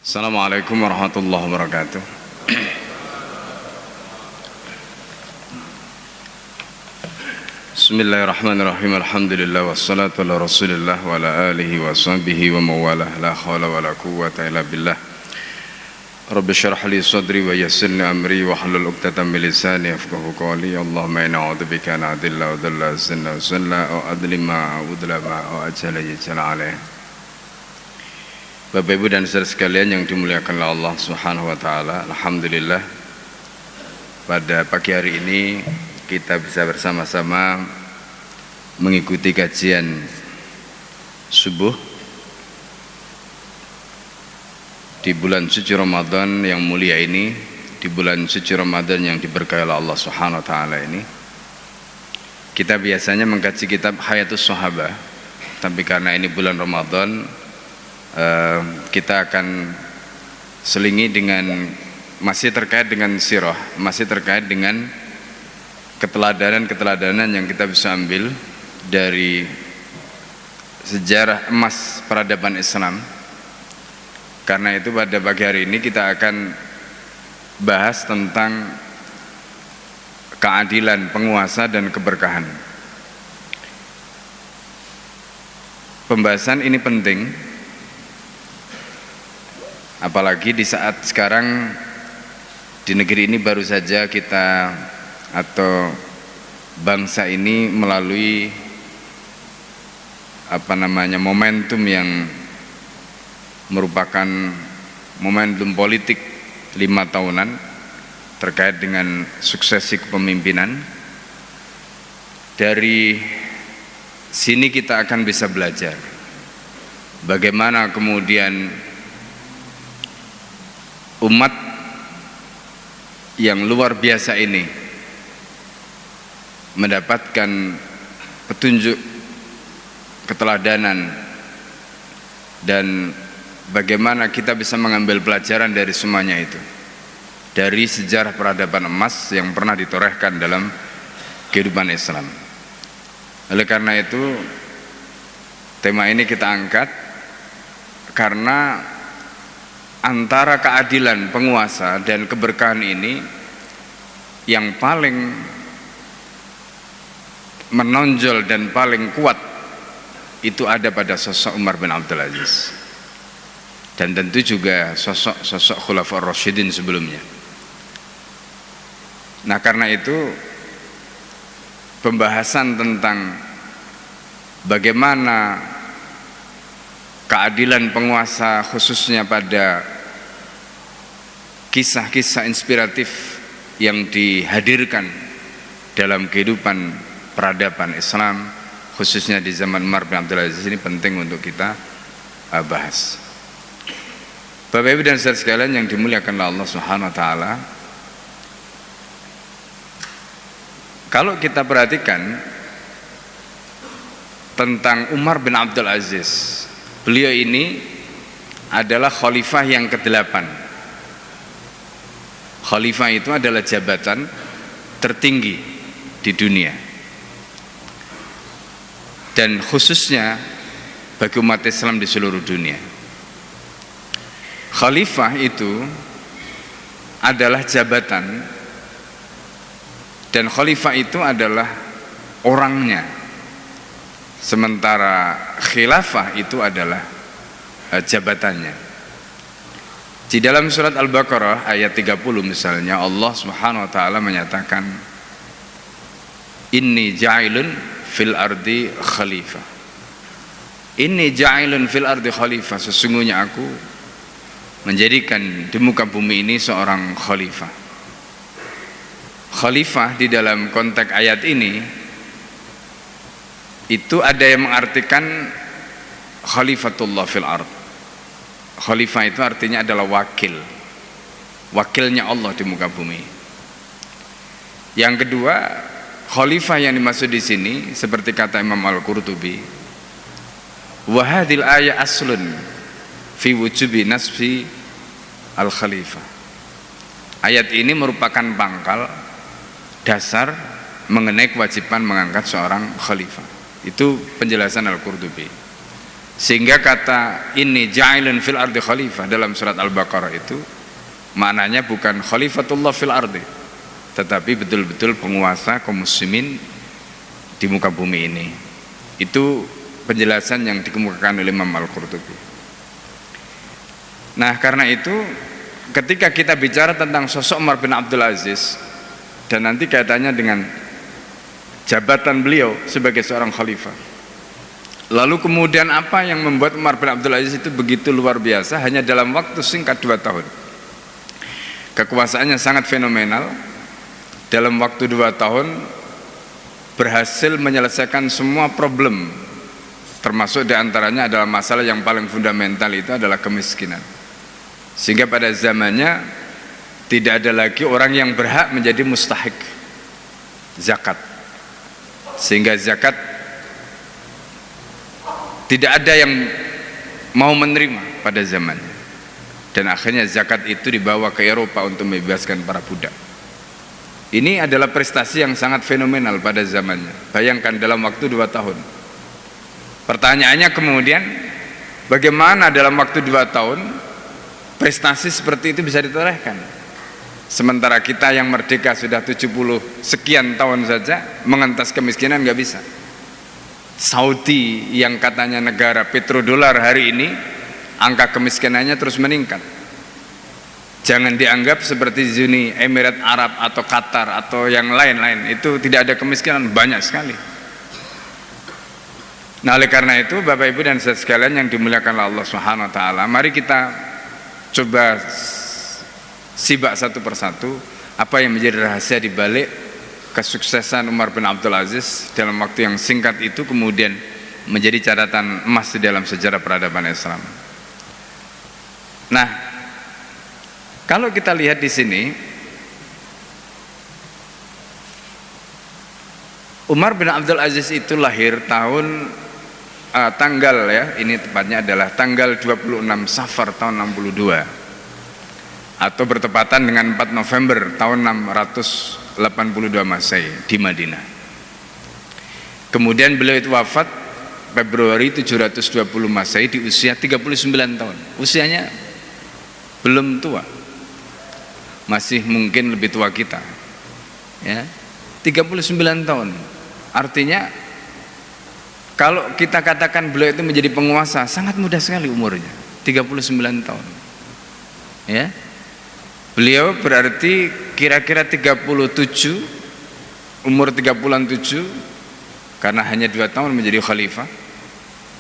Assalamualaikum warahmatullahi wabarakatuh. Bismillahirrahmanirrahim. Alhamdulillah wassalatu ala Rasulillah wa ala alihi wa sahbihi wa mawalah. La haula wa la quwwata illa billah. Rabbi shrah li sadri wa yassir li amri wa hlul 'uqdatam min lisani yafqahu qawli. Allahumma inna a'udzubika an adilla wa dalla sanna wa salla wa adlima wa udlama wa ajala yajala alaih. Bapak Ibu dan saudara sekalian yang dimuliakan oleh Allah Subhanahu wa taala, alhamdulillah pada pagi hari ini kita bisa bersama-sama mengikuti kajian subuh di bulan suci Ramadan yang mulia ini, di bulan suci Ramadan yang diberkahi oleh Allah Subhanahu wa taala ini. Kita biasanya mengkaji kitab Hayatus Sahabah, tapi karena ini bulan Ramadan, kita akan selingi dengan masih terkait dengan sirah, masih terkait dengan keteladanan yang kita bisa ambil dari sejarah emas peradaban Islam. Karena itu pada pagi hari ini kita akan bahas tentang keadilan penguasa dan keberkahan. Pembahasan ini penting, apalagi di saat sekarang di negeri ini baru saja kita atau bangsa ini melalui momentum yang merupakan momentum politik 5 tahunan terkait dengan suksesi kepemimpinan. Dari sini kita akan bisa belajar bagaimana kemudian umat yang luar biasa ini mendapatkan petunjuk keteladanan dan bagaimana kita bisa mengambil pelajaran dari semuanya itu, dari sejarah peradaban emas yang pernah ditorehkan dalam kehidupan Islam. Oleh karena itu tema ini kita angkat karena antara keadilan penguasa dan keberkahan ini yang paling menonjol dan paling kuat itu ada pada sosok Umar bin Abdul Aziz, dan tentu juga sosok Khulafaur Rasyidin sebelumnya. Nah, karena itu pembahasan tentang bagaimana keadilan penguasa khususnya pada kisah-kisah inspiratif yang dihadirkan dalam kehidupan peradaban Islam khususnya di zaman Umar bin Abdul Aziz ini penting untuk kita bahas. Bapak Ibu dan saudara sekalian yang dimuliakan oleh Allah Subhanahu wa taala, kalau kita perhatikan tentang Umar bin Abdul Aziz, beliau ini adalah khalifah yang ke-8. Khalifah itu adalah jabatan tertinggi di dunia, dan khususnya bagi umat Islam di seluruh dunia. Khalifah itu adalah jabatan, dan khalifah itu adalah orangnya, sementara khilafah itu adalah jabatannya. Di dalam surat Al-Baqarah ayat 30 misalnya, Allah Subhanahu wa taala menyatakan, inni ja'ilun fil ardi khalifah. Inni ja'ilun fil ardi khalifah, sesungguhnya aku menjadikan di muka bumi ini seorang khalifah. Khalifah di dalam konteks ayat ini itu ada yang mengartikan khalifatullah fil ard. Khalifah itu artinya adalah wakilnya Allah di muka bumi. Yang kedua, khalifah yang dimaksud di sini seperti kata Imam Al-Qurtubi, wa hadhil ayat aslun fi wujubi nasbi al-khalifah. Ayat ini merupakan pangkal dasar mengenai kewajiban mengangkat seorang khalifah. Itu penjelasan Al-Qurtubi. Sehingga kata ini ja'ilun fil ardi khalifah dalam surat Al-Baqarah itu maknanya bukan khalifatullah fil ardi, tetapi betul-betul penguasa kaum muslimin di muka bumi ini. Itu penjelasan yang dikemukakan oleh Imam Al-Qurtubi. Nah, karena itu ketika kita bicara tentang sosok Umar bin Abdul Aziz dan nanti kaitannya dengan jabatan beliau sebagai seorang khalifah, lalu kemudian apa yang membuat Umar bin Abdul Aziz itu begitu luar biasa hanya dalam waktu singkat 2 tahun. Kekuasaannya sangat fenomenal. Dalam waktu 2 tahun berhasil menyelesaikan semua problem, termasuk diantaranya adalah masalah yang paling fundamental, itu adalah kemiskinan. Sehingga pada zamannya tidak ada lagi orang yang berhak menjadi mustahik zakat, sehingga zakat tidak ada yang mau menerima pada zamannya. Dan akhirnya zakat itu dibawa ke Eropa untuk membebaskan para budak. Ini adalah prestasi yang sangat fenomenal pada zamannya. Bayangkan dalam waktu 2 tahun. Pertanyaannya kemudian, bagaimana dalam waktu 2 tahun prestasi seperti itu bisa ditorehkan? Sementara kita yang merdeka sudah 70 sekian tahun saja mengentas kemiskinan nggak bisa. Saudi yang katanya negara petrodolar hari ini, angka kemiskinannya terus meningkat. Jangan dianggap seperti Uni Emirat Arab atau Qatar atau yang lain-lain, itu tidak ada kemiskinan, banyak sekali. Nah, oleh karena itu Bapak Ibu dan saudara sekalian yang dimuliakan Allah Subhanahu wa taala, mari kita coba simak satu persatu apa yang menjadi rahasia di balik kesuksesan Umar bin Abdul Aziz dalam waktu yang singkat itu kemudian menjadi catatan emas di dalam sejarah peradaban Islam. Nah, kalau kita lihat di sini, Umar bin Abdul Aziz itu lahir tanggal ini tepatnya adalah tanggal 26 Safar tahun 62 atau bertepatan dengan 4 November tahun 682 Masehi di Madinah. Kemudian beliau itu wafat Februari 720 Masehi di usia 39 tahun. Usianya belum tua, masih mungkin lebih tua kita, ya, 39 tahun. Artinya kalau kita katakan beliau itu menjadi penguasa, sangat mudah sekali umurnya, 39 tahun, ya. Beliau berarti kira-kira 37, umur 37, karena hanya 2 tahun menjadi khalifah.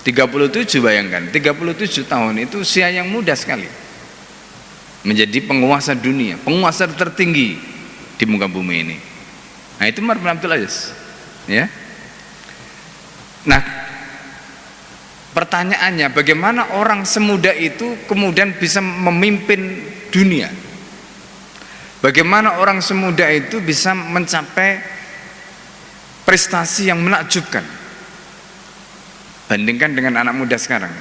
37, bayangkan 37 tahun itu usia yang muda sekali menjadi penguasa dunia, penguasa tertinggi di muka bumi ini. Nah, itu Umar bin Abdul Aziz, ya. Nah, pertanyaannya, bagaimana orang semuda itu kemudian bisa memimpin dunia? Bagaimana orang semuda itu bisa mencapai prestasi yang menakjubkan? Bandingkan dengan anak muda sekarang,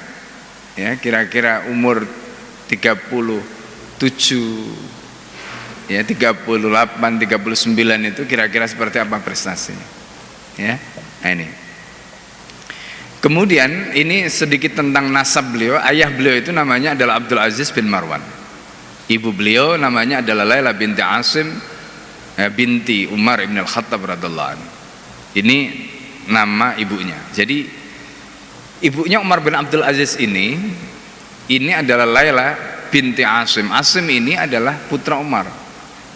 ya, kira-kira umur 37, ya, 38, 39 itu kira-kira seperti apa prestasinya, ya. Nah, ini. Kemudian ini sedikit tentang nasab beliau. Ayah beliau itu namanya adalah Abdul Aziz bin Marwan. Ibu beliau namanya adalah Laila binti Asim binti Umar ibn al-Khattab radhiallahu anhu. Ini nama ibunya. Jadi ibunya Umar bin Abdul Aziz ini adalah Laila binti Asim. Asim ini adalah putra Umar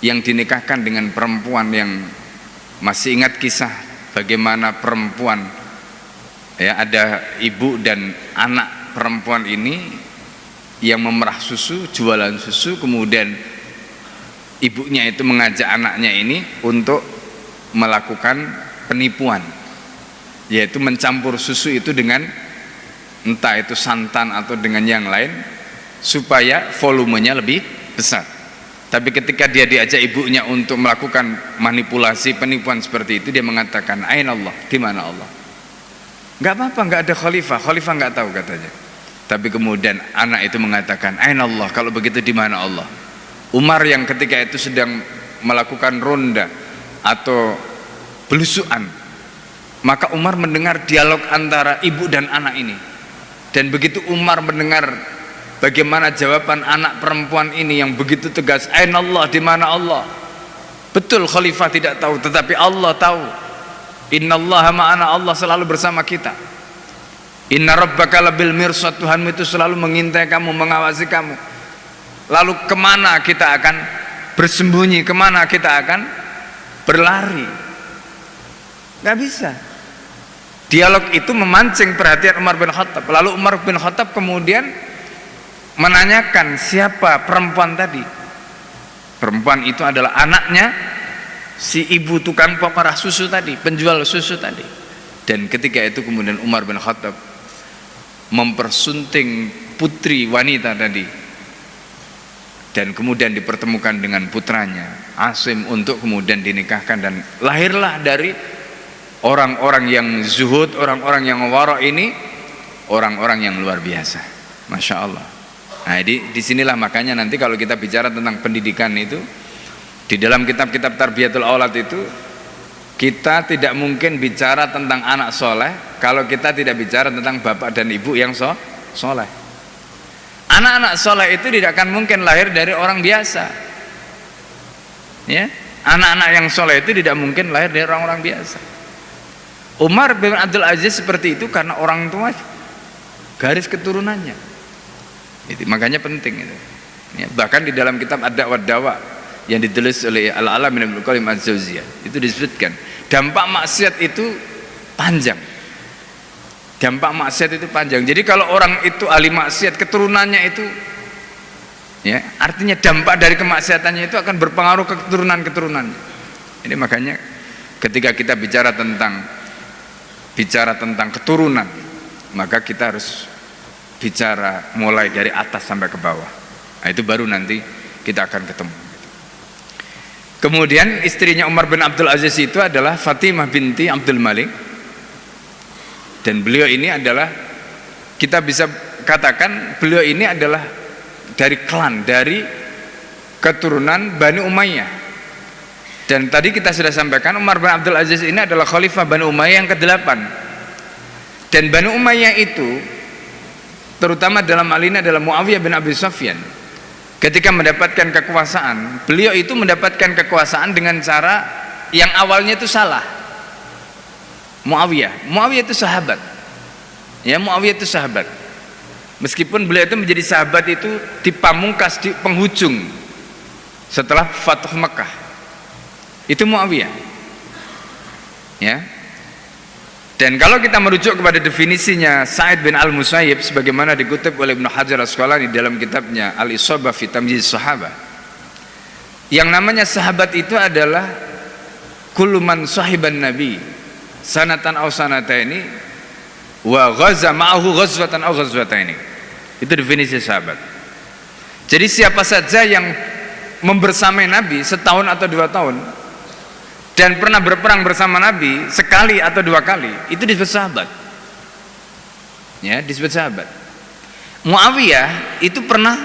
yang dinikahkan dengan perempuan yang, masih ingat kisah bagaimana perempuan, ya, ada ibu dan anak perempuan ini yang memerah susu, jualan susu, kemudian ibunya itu mengajak anaknya ini untuk melakukan penipuan, yaitu mencampur susu itu dengan entah itu santan atau dengan yang lain supaya volumenya lebih besar. Tapi ketika dia diajak ibunya untuk melakukan manipulasi penipuan seperti itu, dia mengatakan, "Aina Allah?" Di mana Allah? Enggak apa-apa, enggak ada khalifah. Khalifah enggak tahu katanya. Tapi kemudian anak itu mengatakan, "Aina Allah?" Kalau begitu di mana Allah? Umar yang ketika itu sedang melakukan ronda atau belusuan, maka Umar mendengar dialog antara ibu dan anak ini. Dan begitu Umar mendengar bagaimana jawaban anak perempuan ini yang begitu tegas, "Aina Allah?" Di mana Allah? Betul khalifah tidak tahu, tetapi Allah tahu. Innallaha ma'ana, Allah selalu bersama kita. Inna rabbaka labil mirsad, Tuhanmu itu selalu mengintai kamu, mengawasi kamu. Lalu kemana kita akan bersembunyi, kemana kita akan berlari? Gak bisa. Dialog itu memancing perhatian Umar bin Khattab. Lalu Umar bin Khattab kemudian menanyakan siapa perempuan tadi. Perempuan itu adalah anaknya si ibu tukang pemerah susu tadi, penjual susu tadi. Dan ketika itu kemudian Umar bin Khattab mempersunting putri wanita tadi, dan kemudian dipertemukan dengan putranya Asim untuk kemudian dinikahkan, dan lahirlah dari orang-orang yang zuhud, orang-orang yang wara ini, orang-orang yang luar biasa, Masya Allah. Nah, disinilah makanya nanti kalau kita bicara tentang pendidikan itu, di dalam kitab-kitab Tarbiyatul Aulad itu, kita tidak mungkin bicara tentang anak soleh kalau kita tidak bicara tentang bapak dan ibu yang soleh. Anak-anak soleh itu tidak akan mungkin lahir dari orang biasa, ya. Anak-anak yang soleh itu tidak mungkin lahir dari orang-orang biasa. Umar bin Abdul Aziz seperti itu karena orang tua, garis keturunannya. Itu makanya penting itu. Ya, bahkan di dalam kitab Ad-Da'wah Dawa yang ditulis oleh Al-Alamin Ibnu Qayyim Az-Jauziyah itu disebutkan dampak maksiat itu panjang. Dampak maksiat itu panjang. Jadi kalau orang itu ahli maksiat, keturunannya itu, ya, artinya dampak dari kemaksiatannya itu akan berpengaruh ke keturunan-keturunannya. Ini makanya ketika kita bicara tentang keturunan, maka kita harus bicara mulai dari atas sampai ke bawah. Nah, itu baru nanti kita akan ketemu. Kemudian istrinya Umar bin Abdul Aziz itu adalah Fatimah binti Abdul Malik, dan beliau ini adalah, kita bisa katakan beliau ini adalah dari klan, dari keturunan Bani Umayyah. Dan tadi kita sudah sampaikan Umar bin Abdul Aziz ini adalah khalifah Bani Umayyah yang ke-8. Dan Bani Umayyah itu terutama dalam hal ini adalah Muawiyah bin Abi Sufyan. Ketika mendapatkan kekuasaan, beliau itu mendapatkan kekuasaan dengan cara yang awalnya itu salah. Muawiyah itu sahabat. Ya, Muawiyah itu sahabat. Meskipun beliau itu menjadi sahabat itu di pamungkas, di penghujung setelah Fathu Mekah. Itu Muawiyah. Ya. Dan kalau kita merujuk kepada definisinya Sa'id bin Al-Musayyib sebagaimana dikutip oleh Ibnu Hajar Asqalani dalam kitabnya Al-Isabah fi Tamyiz Sahabah, yang namanya sahabat itu adalah kullu man sahiban nabi sanatan aw sanataini wa ghaza ma'ahu ghazwatan aw ghazwataini. Itu definisi sahabat. Jadi siapa saja yang membersamai Nabi setahun atau 2 tahun dan pernah berperang bersama Nabi sekali atau 2 kali, itu disebut sahabat. Ya, disebut sahabat. Muawiyah itu pernah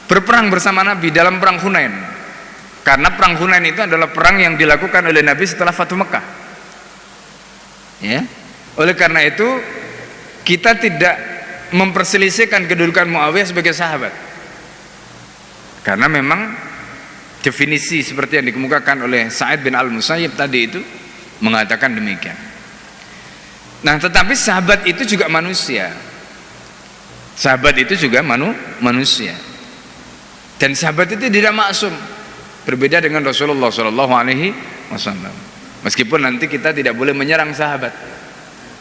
berperang bersama Nabi dalam perang Hunain. Karena perang Hunain itu adalah perang yang dilakukan oleh Nabi setelah Fathu Mekah. Ya. Oleh karena itu kita tidak memperselisihkan kedudukan Muawiyah sebagai sahabat. Karena memang definisi seperti yang dikemukakan oleh Sa'id bin Al-Musayyib tadi itu mengatakan demikian. Nah, tetapi sahabat itu juga manusia. Sahabat itu juga manusia. Dan sahabat itu tidak maksum. Berbeda dengan Rasulullah SAW. Meskipun nanti kita tidak boleh menyerang sahabat.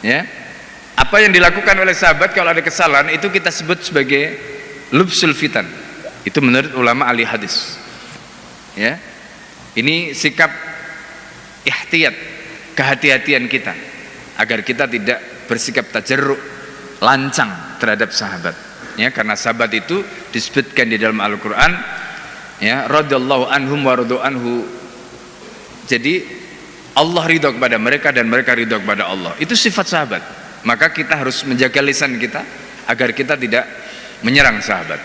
Ya. Apa yang dilakukan oleh sahabat kalau ada kesalahan itu kita sebut sebagai lubsul fitan. Itu menurut ulama ahli hadis. Ya, ini sikap ihtiyat, kehati-hatian kita agar kita tidak bersikap tajarruk, lancang terhadap sahabat. Ya, karena sahabat itu disebutkan di dalam Al-Quran, ya, radhiyallahu anhum wa radu anhu. Jadi Allah ridho kepada mereka dan mereka ridho kepada Allah. Itu sifat sahabat. Maka kita harus menjaga lisan kita agar kita tidak menyerang sahabat.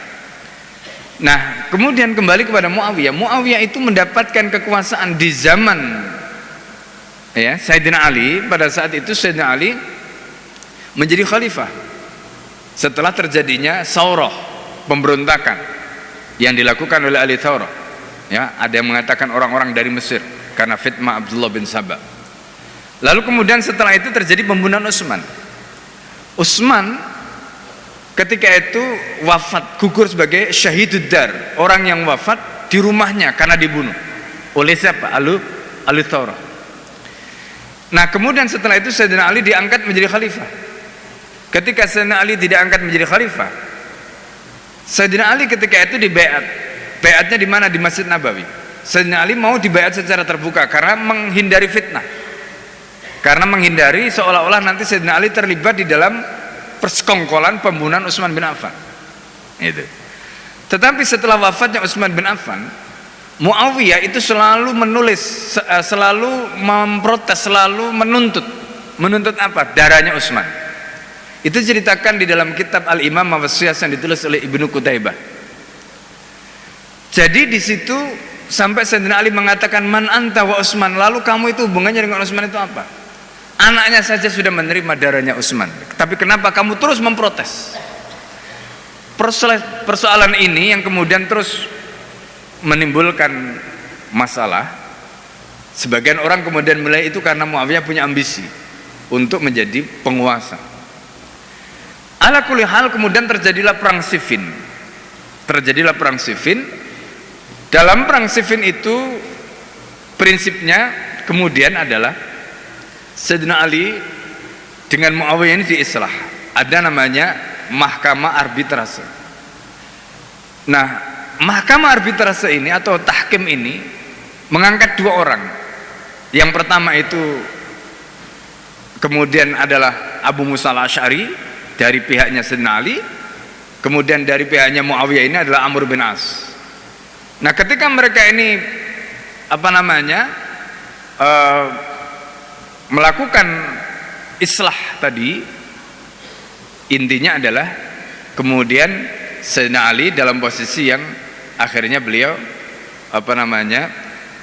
Nah, kemudian kembali kepada Muawiyah. Muawiyah itu mendapatkan kekuasaan di zaman, ya, Sayyidina Ali. Pada saat itu Sayyidina Ali menjadi khalifah. setelah terjadinya saurah, pemberontakan yang dilakukan oleh ahli Thawrah. Ya, ada yang mengatakan orang-orang dari Mesir karena fitnah Abdullah bin Sabah. Lalu kemudian setelah itu terjadi pembunuhan Utsman. Utsman ketika itu wafat, gugur sebagai syahidud dar, orang yang wafat di rumahnya karena dibunuh oleh siapa? Ahli Thawrah. Nah, kemudian setelah itu Sayyidina Ali diangkat menjadi khalifah. Ketika Sayyidina Ali tidak angkat menjadi khalifah, Sayyidina Ali ketika itu dibaiat. Baiatnya di mana? Di Masjid Nabawi. Sayyidina Ali mau dibaiat secara terbuka karena menghindari fitnah. Karena menghindari seolah-olah nanti Sayyidina Ali terlibat di dalam persekongkolan pembunuhan Utsman bin Affan. Itu. Tetapi setelah wafatnya Utsman bin Affan, Muawiyah itu selalu menulis, selalu memprotes, selalu menuntut apa? Darahnya Utsman. Itu ceritakan di dalam kitab Al-Imam Mawasiyas yang ditulis oleh Ibnu Qutaibah. Jadi di situ sampai Sayyidina Ali mengatakan, man anta wa Utsman, lalu kamu itu hubungannya dengan Utsman itu apa? Anaknya saja sudah menerima darahnya Utsman, tapi kenapa kamu terus memprotes? Persoalan ini yang kemudian terus menimbulkan masalah. Sebagian orang kemudian mulai itu karena Muawiyah punya ambisi untuk menjadi penguasa. Ala kulli hal kemudian terjadilah perang Siffin. Dalam perang Siffin itu prinsipnya kemudian adalah Sayyidina Ali dengan Muawiyah ini diislah. Ada namanya mahkamah arbitrase. Nah, mahkamah arbitrase ini atau tahkim ini mengangkat dua orang. Yang pertama itu kemudian adalah Abu Musa al-Asy'ari dari pihaknya Sayyidina Ali, kemudian dari pihaknya Muawiyah ini adalah Amr bin As. Nah, ketika mereka ini melakukan islah tadi, intinya adalah kemudian Sayyidina Ali dalam posisi yang akhirnya beliau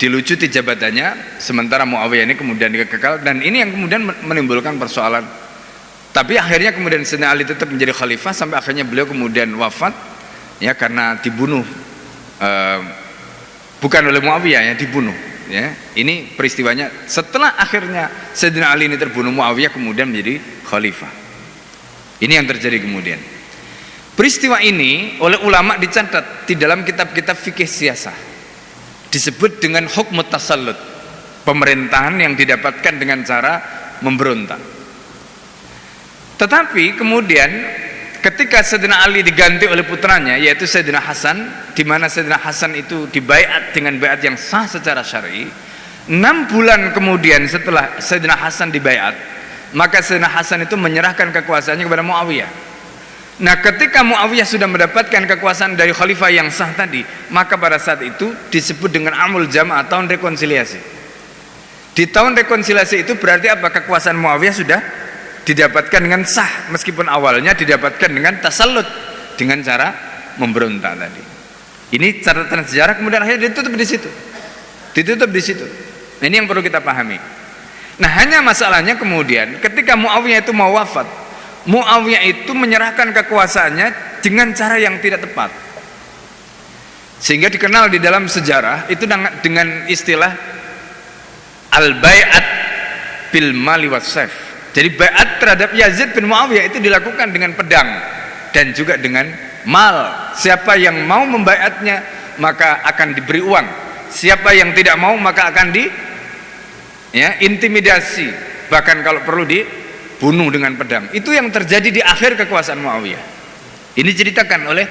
dilucuti jabatannya, sementara Muawiyah ini kemudian dikekal, dan ini yang kemudian menimbulkan persoalan. Tapi akhirnya kemudian Sayyidina Ali tetap menjadi khalifah sampai akhirnya beliau kemudian wafat ya karena dibunuh, bukan oleh Muawiyah ya, dibunuh ya. Ini peristiwanya setelah akhirnya Sayyidina Ali ini terbunuh, Muawiyah kemudian menjadi khalifah. Ini yang terjadi kemudian. Peristiwa ini oleh ulama dicatat di dalam kitab-kitab fikih siyasah, disebut dengan hukm tasallut, pemerintahan yang didapatkan dengan cara memberontak. Tetapi kemudian ketika Sayyidina Ali diganti oleh putranya yaitu Sayyidina Hasan, di mana Sayyidina Hasan itu dibaiat dengan baiat yang sah secara syar'i, 6 bulan kemudian setelah Sayyidina Hasan dibaiat, maka Sayyidina Hasan itu menyerahkan kekuasaannya kepada Muawiyah. Nah, ketika Muawiyah sudah mendapatkan kekuasaan dari khalifah yang sah tadi, maka pada saat itu disebut dengan Amul Jama'ah, tahun rekonsiliasi. Di tahun rekonsiliasi itu berarti apa? Kekuasaan Muawiyah sudah didapatkan dengan sah, meskipun awalnya didapatkan dengan tasallut, dengan cara memberontak tadi. Ini catatan sejarah, kemudian akhirnya ditutup di situ. Ini yang perlu kita pahami. Nah, hanya masalahnya kemudian ketika Muawiyah itu mau wafat, Muawiyah itu menyerahkan kekuasaannya dengan cara yang tidak tepat, sehingga dikenal di dalam sejarah itu dengan istilah al-bai'at bil mali was saif. Jadi baiat terhadap Yazid bin Muawiyah itu dilakukan dengan pedang dan juga dengan mal. Siapa yang mau membaiatnya maka akan diberi uang. Siapa yang tidak mau maka akan intimidasi, bahkan kalau perlu dibunuh dengan pedang. Itu yang terjadi di akhir kekuasaan Muawiyah. Ini diceritakan oleh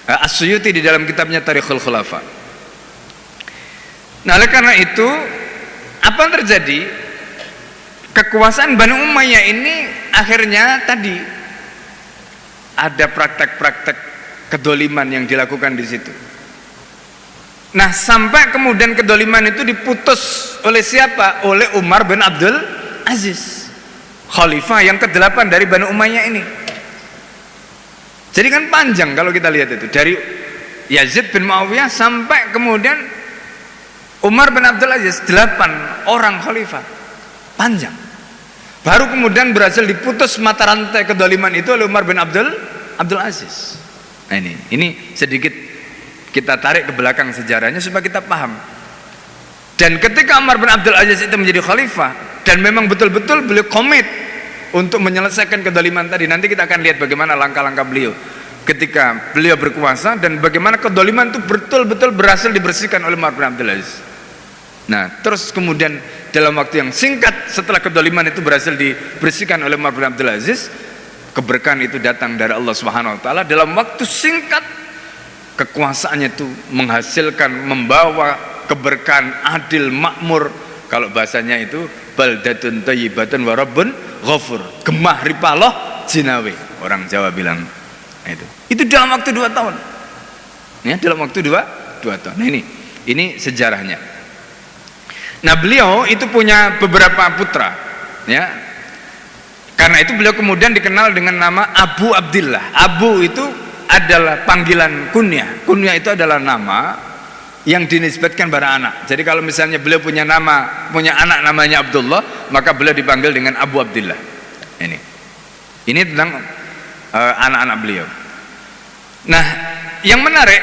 As-Suyuti di dalam kitabnya Tarikhul Khulafa. Nah, oleh karena itu apa yang terjadi? Kekuasaan Bani Umayyah ini akhirnya tadi ada praktek-praktek kedoliman yang dilakukan di situ. Nah, sampai kemudian kedoliman itu diputus oleh siapa? Oleh Umar bin Abdul Aziz, khalifah yang ke-8 dari Bani Umayyah ini. Jadi kan panjang kalau kita lihat itu, dari Yazid bin Muawiyah sampai kemudian Umar bin Abdul Aziz, 8 orang khalifah, panjang. Baru kemudian berhasil diputus mata rantai kedoliman itu oleh Umar bin Abdul Aziz. Nah ini sedikit kita tarik ke belakang sejarahnya supaya kita paham. Dan ketika Umar bin Abdul Aziz itu menjadi khalifah dan memang betul-betul beliau komit untuk menyelesaikan kedoliman tadi. Nanti kita akan lihat bagaimana langkah-langkah beliau ketika beliau berkuasa dan bagaimana kedoliman itu betul-betul berhasil dibersihkan oleh Umar bin Abdul Aziz. Nah, terus kemudian dalam waktu yang singkat setelah kedoliman itu berhasil dibersihkan oleh Umar bin Abdul Aziz, keberkahan itu datang dari Allah Subhanahu wa taala. Dalam waktu singkat kekuasaannya itu menghasilkan, membawa keberkahan, adil, makmur. Kalau bahasanya itu baldatun thayyibatun wa rabbun ghafur. Gemah ripaloh jinawe, orang Jawa bilang. Nah, itu dalam waktu 2 tahun. Ya, dalam waktu 2 tahun. Nah, ini sejarahnya. Nah, beliau itu punya beberapa putra, ya. Karena itu beliau kemudian dikenal dengan nama Abu Abdillah. Abu itu adalah panggilan kunyah. Kunyah itu adalah nama yang dinisbatkan pada anak. Jadi kalau misalnya beliau punya anak namanya Abdullah, maka beliau dipanggil dengan Abu Abdillah. Ini tentang anak-anak beliau. Nah, yang menarik,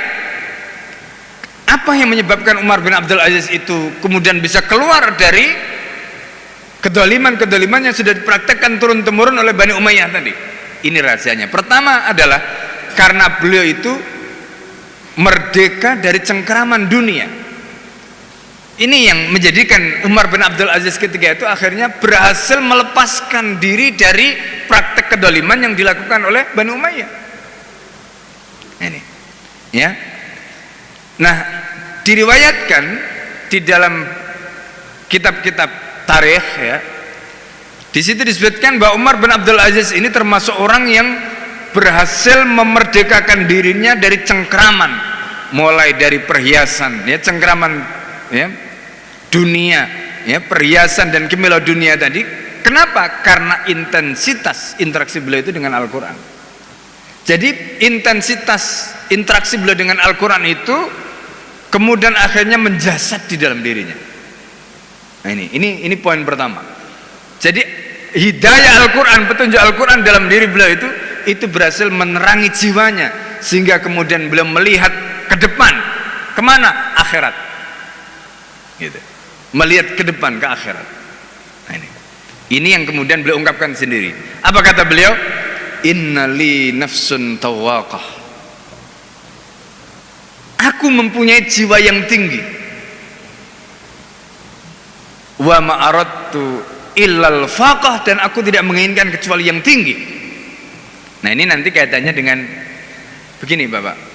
apa yang menyebabkan Umar bin Abdul Aziz itu kemudian bisa keluar dari kedoliman yang sudah dipraktekkan turun-temurun oleh Bani Umayyah tadi? Ini rahasianya. Pertama adalah karena beliau itu merdeka dari cengkeraman dunia. Ini yang menjadikan Umar bin Abdul Aziz ketika itu akhirnya berhasil melepaskan diri dari praktek kedoliman yang dilakukan oleh Bani Umayyah. Ini, ya. Nah, diriwayatkan di dalam kitab-kitab tarikh, ya, di situ disebutkan bahwa Umar bin Abdul Aziz ini termasuk orang yang berhasil memerdekakan dirinya dari cengkraman, mulai dari perhiasan, ya, cengkraman, ya, dunia, ya, perhiasan dan kemilau dunia tadi. Kenapa? Karena intensitas interaksi beliau itu dengan Al-Quran. Jadi intensitas interaksi beliau dengan Al-Quran itu kemudian akhirnya menjasad di dalam dirinya. Nah, ini poin pertama. Jadi hidayah Al-Quran, petunjuk Al-Quran dalam diri beliau itu berhasil menerangi jiwanya sehingga kemudian beliau melihat ke depan. Kemana? Akhirat. Gitu. Melihat ke depan, ke akhirat. Nah, ini yang kemudian beliau ungkapkan sendiri. Apa kata beliau? Innali nafsun tawaqah. Aku mempunyai jiwa yang tinggi. Wa ma'aradtu illal faqah, dan aku tidak menginginkan kecuali yang tinggi. Nah, ini nanti kaitannya dengan begini, Bapak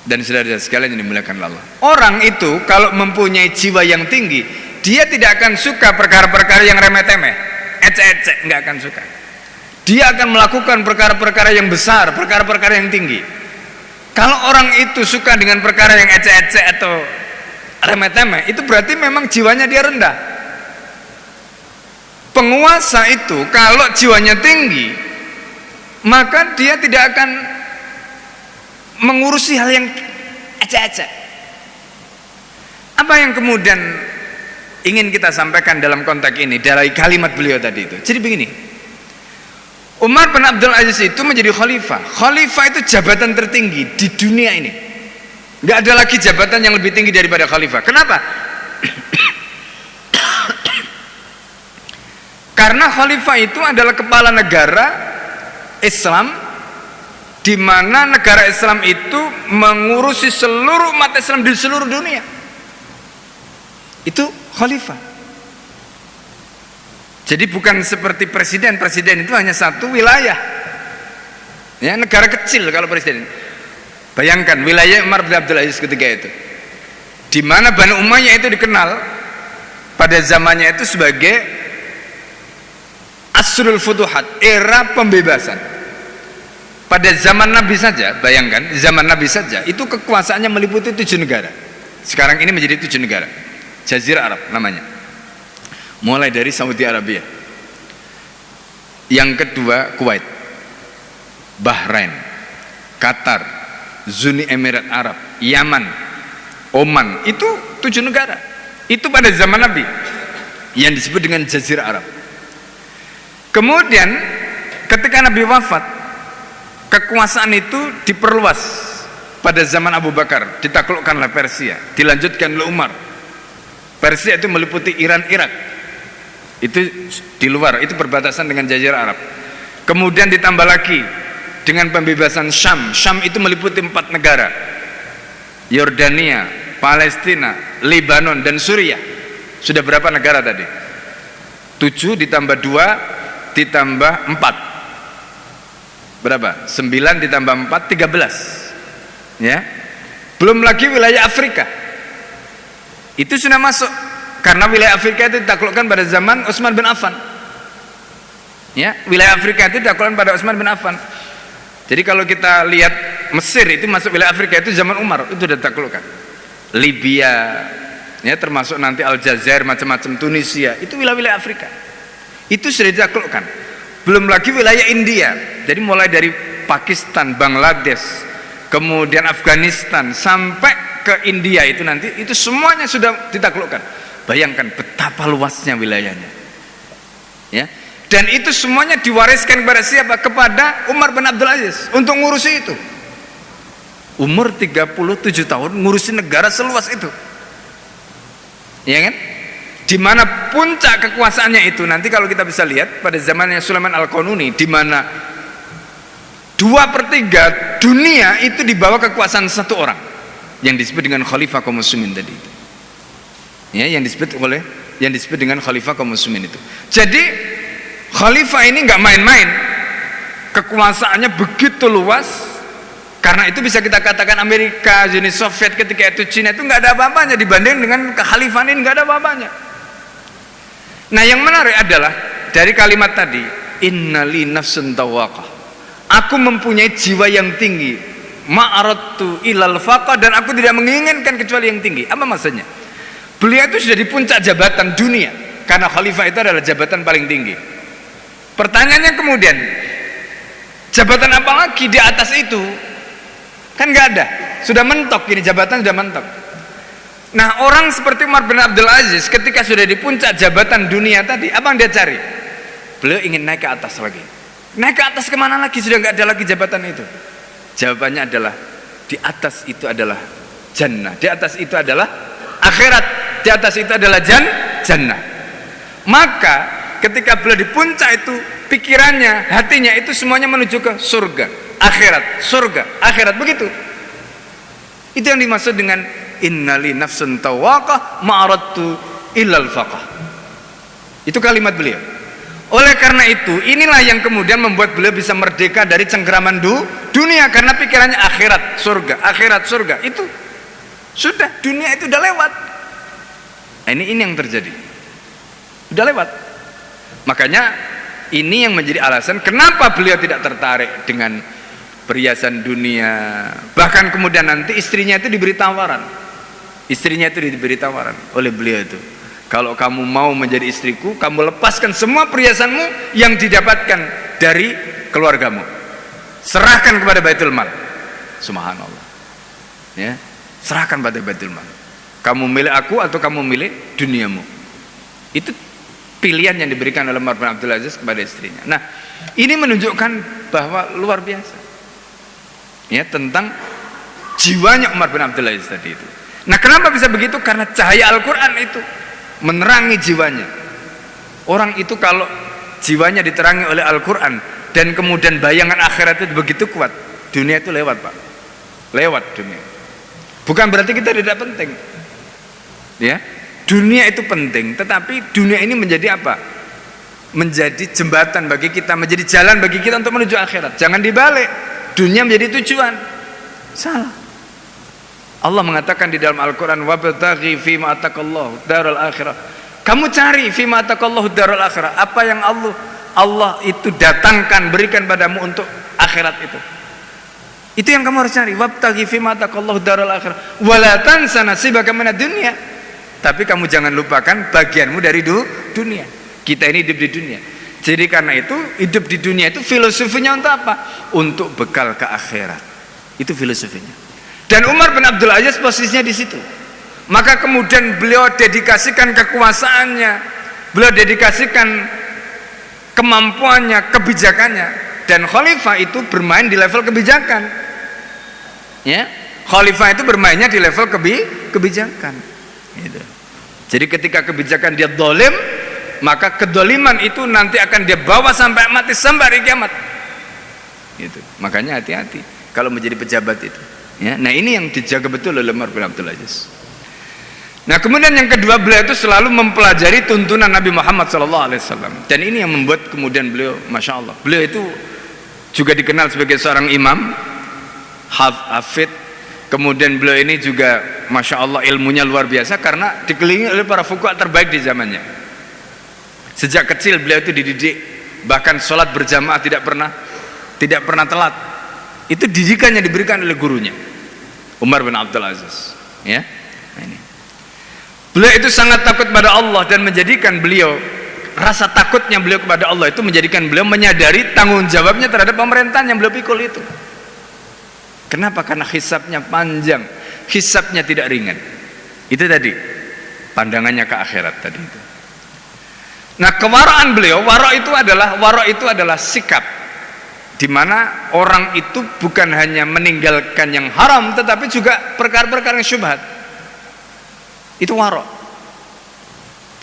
dan saudara sekalian yang dimuliakan Allah. Orang itu kalau mempunyai jiwa yang tinggi, dia tidak akan suka perkara-perkara yang remeh-temeh, ecek-ecek, nggak akan suka. Dia akan melakukan perkara-perkara yang besar, perkara-perkara yang tinggi. Kalau orang itu suka dengan perkara yang ecek-ecek atau remeh-temeh, itu berarti memang jiwanya dia rendah. Penguasa itu kalau jiwanya tinggi, maka dia tidak akan mengurusi hal yang ecek-ecek. Apa yang kemudian ingin kita sampaikan dalam konteks ini dari kalimat beliau tadi itu? Jadi begini, Umar bin Abdul Aziz itu menjadi khalifah. Khalifah itu jabatan tertinggi di dunia ini. Nggak ada lagi jabatan yang lebih tinggi daripada khalifah. Kenapa? Karena khalifah itu adalah kepala negara Islam, di mana negara Islam itu mengurusi seluruh umat Islam di seluruh dunia. Itu khalifah. Jadi bukan seperti presiden. Presiden itu hanya satu wilayah, ya, negara kecil kalau presiden. Bayangkan wilayah Umar bin Abdul Aziz ketika itu, di mana Bani Umayyah itu dikenal pada zamannya itu sebagai Asrul Futuhat, era pembebasan. Pada zaman Nabi saja, bayangkan zaman Nabi saja itu kekuasaannya meliputi 7 negara. Sekarang ini menjadi 7 negara. Jazirah Arab namanya. Mulai dari Saudi Arabia, yang kedua Kuwait, Bahrain, Qatar, Zuni Emirat Arab, Yaman, Oman. Itu 7 negara. Itu pada zaman Nabi yang disebut dengan Jazirah Arab. Kemudian ketika Nabi wafat, kekuasaan itu diperluas pada zaman Abu Bakar, ditaklukkanlah Persia, dilanjutkan oleh Umar. Persia itu meliputi Iran, Irak, itu di luar, itu perbatasan dengan Jazirah Arab. Kemudian ditambah lagi dengan pembebasan Syam. Syam itu meliputi 4 negara, Yordania, Palestina, Lebanon, dan Suriah. Sudah berapa negara tadi? 7 ditambah 2 ditambah 4, berapa? 9 ditambah 4, 13. Ya, belum lagi wilayah Afrika, itu sudah masuk, karena wilayah Afrika itu ditaklukkan pada zaman Utsman bin Affan. Ya, wilayah Afrika itu ditaklukkan pada Utsman bin Affan. Jadi kalau kita lihat Mesir itu masuk wilayah Afrika itu zaman Umar, itu sudah ditaklukkan. Libya, ya, termasuk nanti Aljazair, macam-macam, Tunisia, itu wilayah Afrika, itu sudah ditaklukkan. Belum lagi wilayah India, jadi mulai dari Pakistan, Bangladesh, kemudian Afghanistan sampai ke India, itu nanti itu semuanya sudah ditaklukkan. Bayangkan betapa luasnya wilayahnya, ya. Dan itu semuanya diwariskan kepada siapa? Kepada Umar bin Abdul Aziz untuk ngurusi itu. Umur 37 tahun ngurusi negara seluas itu, ya kan? Di mana puncak kekuasaannya itu nanti kalau kita bisa lihat pada zamannya Sulaiman Al-Qanuni, di mana 2/3 dunia itu di bawah kekuasaan satu orang yang disebut dengan Khalifah kaum muslimin tadi, ya, yang disebut dengan Khalifah kaum muslimin itu. Jadi Khalifah ini nggak main-main, kekuasaannya begitu luas. Karena itu bisa kita katakan Amerika, Uni Soviet ketika itu, Cina itu nggak ada apa-apanya dibanding dengan kekhalifahan ini, nggak ada apa-apanya. Nah, yang menarik adalah dari kalimat tadi, innali nafsun tawaqah, aku mempunyai jiwa yang tinggi, ma'aradtu ilal faqah, dan aku tidak menginginkan kecuali yang tinggi. Apa maksudnya? Beliau itu sudah di puncak jabatan dunia, karena khalifah itu adalah jabatan paling tinggi. Pertanyaannya kemudian, jabatan apa lagi di atas itu? Kan nggak ada, sudah mentok, ini jabatan sudah mentok. Nah, orang seperti Umar bin Abdul Aziz ketika sudah di puncak jabatan dunia tadi, apa yang dia cari? Beliau ingin naik ke atas lagi. Naik ke atas kemana lagi? Sudah nggak ada lagi jabatan itu. Jawabannya adalah di atas itu adalah jannah, di atas itu adalah akhirat, di atas itu adalah jannah. Maka ketika beliau di puncak itu, pikirannya, hatinya itu semuanya menuju ke surga, akhirat, surga, akhirat, begitu. Itu yang dimaksud dengan innali nafsun tawaqah ma'aradtu illal faqah. Itu kalimat beliau. Oleh karena itu, inilah yang kemudian membuat beliau bisa merdeka dari cengkeraman dunia, karena pikirannya akhirat, surga, akhirat, surga. Itu sudah, dunia itu udah lewat. Nah, ini yang terjadi, udah lewat. Makanya ini yang menjadi alasan kenapa beliau tidak tertarik dengan perhiasan dunia. Bahkan kemudian nanti istrinya itu diberi tawaran. Istrinya itu diberi tawaran oleh beliau itu, kalau kamu mau menjadi istriku, kamu lepaskan semua perhiasanmu yang didapatkan dari keluargamu, serahkan kepada Baitul Mal. Subhanallah, ya, serahkan pada Baitul Mal. Kamu milik aku atau kamu milik duniamu. Itu pilihan yang diberikan oleh Umar bin Abdul Aziz kepada istrinya. Nah, ini menunjukkan bahwa luar biasa, ya, tentang jiwanya Umar bin Abdul Aziz tadi itu. Nah, kenapa bisa begitu? Karena cahaya Al-Quran itu menerangi jiwanya. Orang itu kalau jiwanya diterangi oleh Al-Quran dan kemudian bayangan akhirat itu begitu kuat, dunia itu lewat, Pak. Lewat dunia. Bukan berarti kita tidak penting, ya. Dunia itu penting, tetapi dunia ini menjadi apa? Menjadi jembatan bagi kita, menjadi jalan bagi kita untuk menuju akhirat. Jangan dibalik, dunia menjadi tujuan. Salah. Allah mengatakan di dalam Al-Quran, wabtaghi fima atakallahu darul akhirah. Kamu cari fima atakallahu darul akhirah, apa yang Allah itu datangkan, berikan padamu untuk akhirat itu. Itu yang kamu harus cari. Wabtaghi fima atakallahu darul akhirah wala tansa nasibaka minad dunya. Tapi kamu jangan lupakan bagianmu dari dunia. Kita ini hidup di dunia. Jadi karena itu hidup di dunia itu filosofinya untuk apa? Untuk bekal ke akhirat. Itu filosofinya. Dan Umar bin Abdul Aziz posisinya di situ. Maka kemudian beliau dedikasikan kekuasaannya, beliau dedikasikan kemampuannya, kebijakannya, dan khalifah itu bermain di level kebijakan. Ya, khalifah itu bermainnya di level kebijakan. Gitu. Jadi ketika kebijakan dia dolim, maka kedoliman itu nanti akan dia bawa sampai mati, sampai hari kiamat. Gitu. Makanya hati-hati kalau menjadi pejabat itu. Ya, nah ini yang dijaga betul oleh Umar bin Abdul Aziz. Nah kemudian yang kedua, beliau itu selalu mempelajari tuntunan Nabi Muhammad SAW, dan ini yang membuat kemudian beliau, masya Allah, beliau itu juga dikenal sebagai seorang imam, hafid. Kemudian beliau ini juga masya Allah ilmunya luar biasa karena dikelilingi oleh para fuqaha terbaik di zamannya. Sejak kecil beliau itu dididik, bahkan sholat berjamaah tidak pernah telat. Itu didikannya diberikan oleh gurunya Umar bin Abdul Aziz. Ya, nah ini. Beliau itu sangat takut pada Allah, dan menjadikan beliau, rasa takutnya beliau kepada Allah itu menjadikan beliau menyadari tanggung jawabnya terhadap pemerintahan yang beliau pikul itu. Kenapa? Karena hisabnya panjang, hisabnya tidak ringan. Itu tadi pandangannya ke akhirat tadi itu. Nah kewaraan beliau, waro itu adalah sikap di mana orang itu bukan hanya meninggalkan yang haram, tetapi juga perkara-perkara yang syubhat. Itu waro.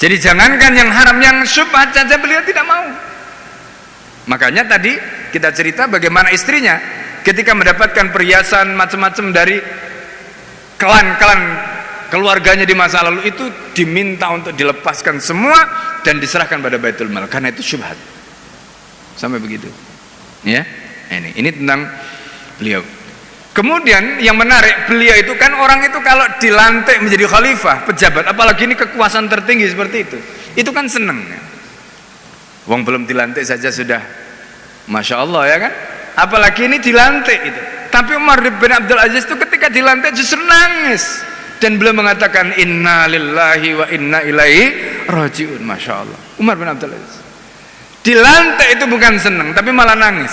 Jadi jangankan yang haram, yang syubhat saja beliau tidak mau. Makanya tadi kita cerita bagaimana istrinya ketika mendapatkan perhiasan macam-macam dari klan-klan keluarganya di masa lalu, itu diminta untuk dilepaskan semua dan diserahkan pada Baitul Mal karena itu syubhat. Sampai begitu. Ya. Ini tentang beliau. Kemudian yang menarik, beliau itu kan orang itu kalau dilantik menjadi khalifah, pejabat, apalagi ini kekuasaan tertinggi seperti itu kan seneng. Wong belum dilantik saja sudah masya Allah, ya kan? Apalagi ini dilantik itu. Tapi Umar bin Abdul Aziz itu ketika dilantik justru nangis, dan beliau mengatakan inna lillahi wa inna ilaihi rajiun. Masya Allah, Umar bin Abdul Aziz dilantik itu bukan senang, tapi malah nangis.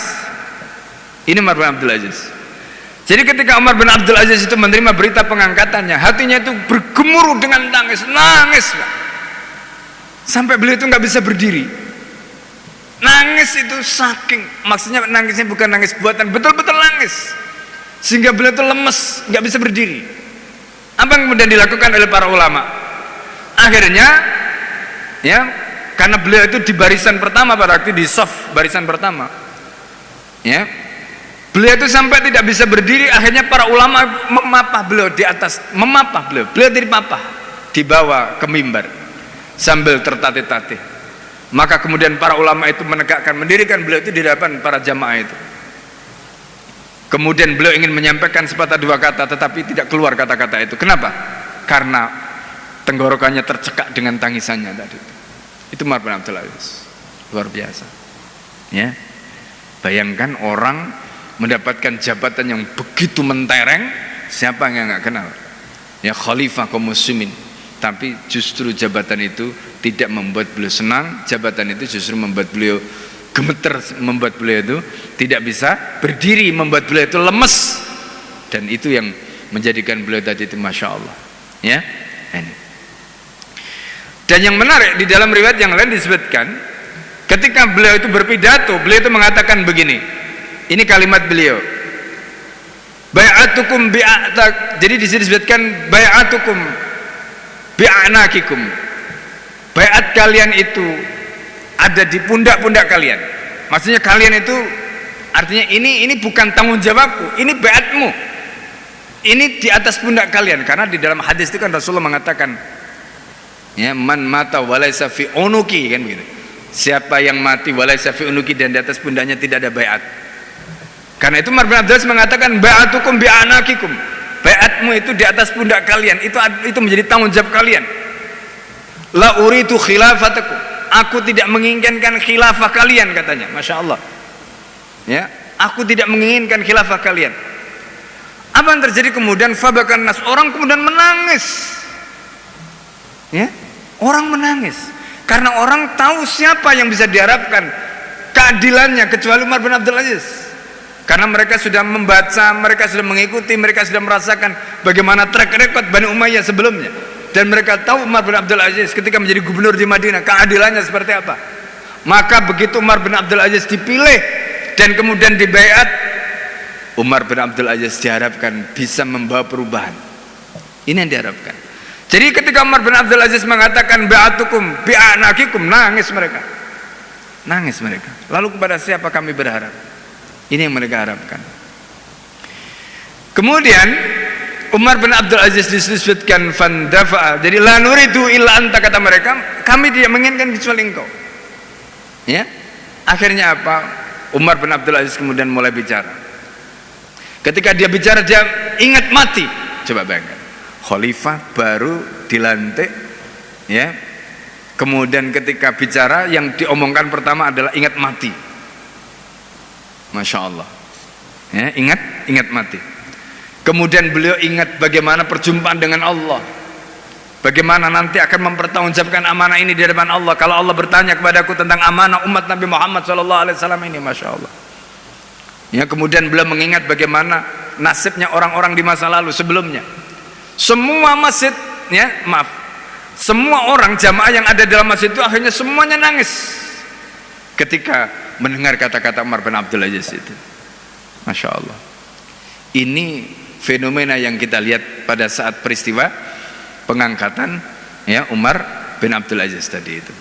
Ini Umar bin Abdul Aziz. Jadi ketika Umar bin Abdul Aziz itu menerima berita pengangkatannya, hatinya itu bergemuruh dengan nangis, sampai beliau itu nggak bisa berdiri. Nangis itu saking, maksudnya nangisnya bukan nangis buatan, betul-betul nangis, sehingga beliau itu lemes, nggak bisa berdiri. Apa yang kemudian dilakukan oleh para ulama? Akhirnya, ya, karena beliau itu di barisan pertama, pada waktu di saf barisan pertama, ya, beliau itu sampai tidak bisa berdiri. Akhirnya para ulama memapah beliau di atas, beliau dipapah, dibawa ke mimbar sambil tertatih-tatih. Maka kemudian para ulama itu mendirikan beliau itu di depan para jamaah itu. Kemudian beliau ingin menyampaikan sepatah dua kata, tetapi tidak keluar kata-kata itu. Kenapa? Karena tenggorokannya tercekak dengan tangisannya tadi. Itu Umar bin Abdul Aziz, luar biasa. Ya, bayangkan orang mendapatkan jabatan yang begitu mentereng, siapa yang nggak kenal? Ya, khalifah kaum muslimin. Tapi justru jabatan itu tidak membuat beliau senang, jabatan itu justru membuat beliau gemeter, membuat beliau itu tidak bisa berdiri, membuat beliau itu lemes, dan itu yang menjadikan beliau tadi itu masya Allah. Ya, ini. Dan yang menarik di dalam riwayat yang lain disebutkan, ketika beliau itu berpidato, beliau itu mengatakan begini. Ini kalimat beliau. Bai'atukum bi'atak. Jadi di sini disebutkan bai'atukum bi'anakikum. Bai'at kalian itu ada di pundak-pundak kalian. Maksudnya kalian itu artinya ini bukan tanggung jawabku, ini bai'atmu. Ini di atas pundak kalian, karena di dalam hadis itu kan Rasulullah mengatakan, ya, man mata walaysa fi unuki, kan begitu. Siapa yang mati walaysa fi unuki, dan di atas pundaknya tidak ada bai'at. Karena itu Umar bin Abdul Aziz mengatakan bai'atukum bi'anakikum. Bai'atmu itu di atas pundak kalian, itu menjadi tanggung jawab kalian. La uritu khilafatakum, aku tidak menginginkan khilafah kalian, katanya. Masya Allah, ya, aku tidak menginginkan khilafah kalian. Apa yang terjadi kemudian? Fabakan nas, orang kemudian menangis, ya, orang menangis karena orang tahu siapa yang bisa diharapkan keadilannya kecuali Umar bin Abdul Aziz. Karena mereka sudah membaca, mereka sudah mengikuti, mereka sudah merasakan bagaimana track record Bani Umayyah sebelumnya. Dan mereka tahu Umar bin Abdul Aziz ketika menjadi gubernur di Madinah, keadilannya seperti apa. Maka begitu Umar bin Abdul Aziz dipilih dan kemudian dibaiat, Umar bin Abdul Aziz diharapkan bisa membawa perubahan. Ini yang diharapkan. Jadi ketika Umar bin Abdul Aziz mengatakan bai'atukum bi'anakikum, nangis mereka. Nangis mereka. Lalu kepada siapa kami berharap? Ini yang mereka harapkan. Kemudian Umar bin Abdul Aziz disebutkan fandafa'a. Jadi la nuridu illa anta, kata mereka, kami tidak menginginkan kecuali engkau. Ya. Akhirnya apa? Umar bin Abdul Aziz kemudian mulai bicara. Ketika dia bicara, dia ingat mati. Coba bayangkan, khalifah baru dilantik, ya. Kemudian ketika bicara, yang diomongkan pertama adalah ingat mati. Masya Allah, ya, ingat mati. Kemudian beliau ingat bagaimana perjumpaan dengan Allah, bagaimana nanti akan mempertanggungjawabkan amanah ini di hadapan Allah. Kalau Allah bertanya kepadaku tentang amanah umat Nabi Muhammad SAW ini, Masya Allah. Ya, kemudian beliau mengingat bagaimana nasibnya orang-orang di masa lalu sebelumnya. Semua masjid, ya, maaf, semua orang jamaah yang ada dalam masjid itu akhirnya semuanya nangis ketika mendengar kata-kata Umar bin Abdul Aziz itu. Masya Allah. Ini fenomena yang kita lihat pada saat peristiwa pengangkatan, ya, Umar bin Abdul Aziz tadi itu.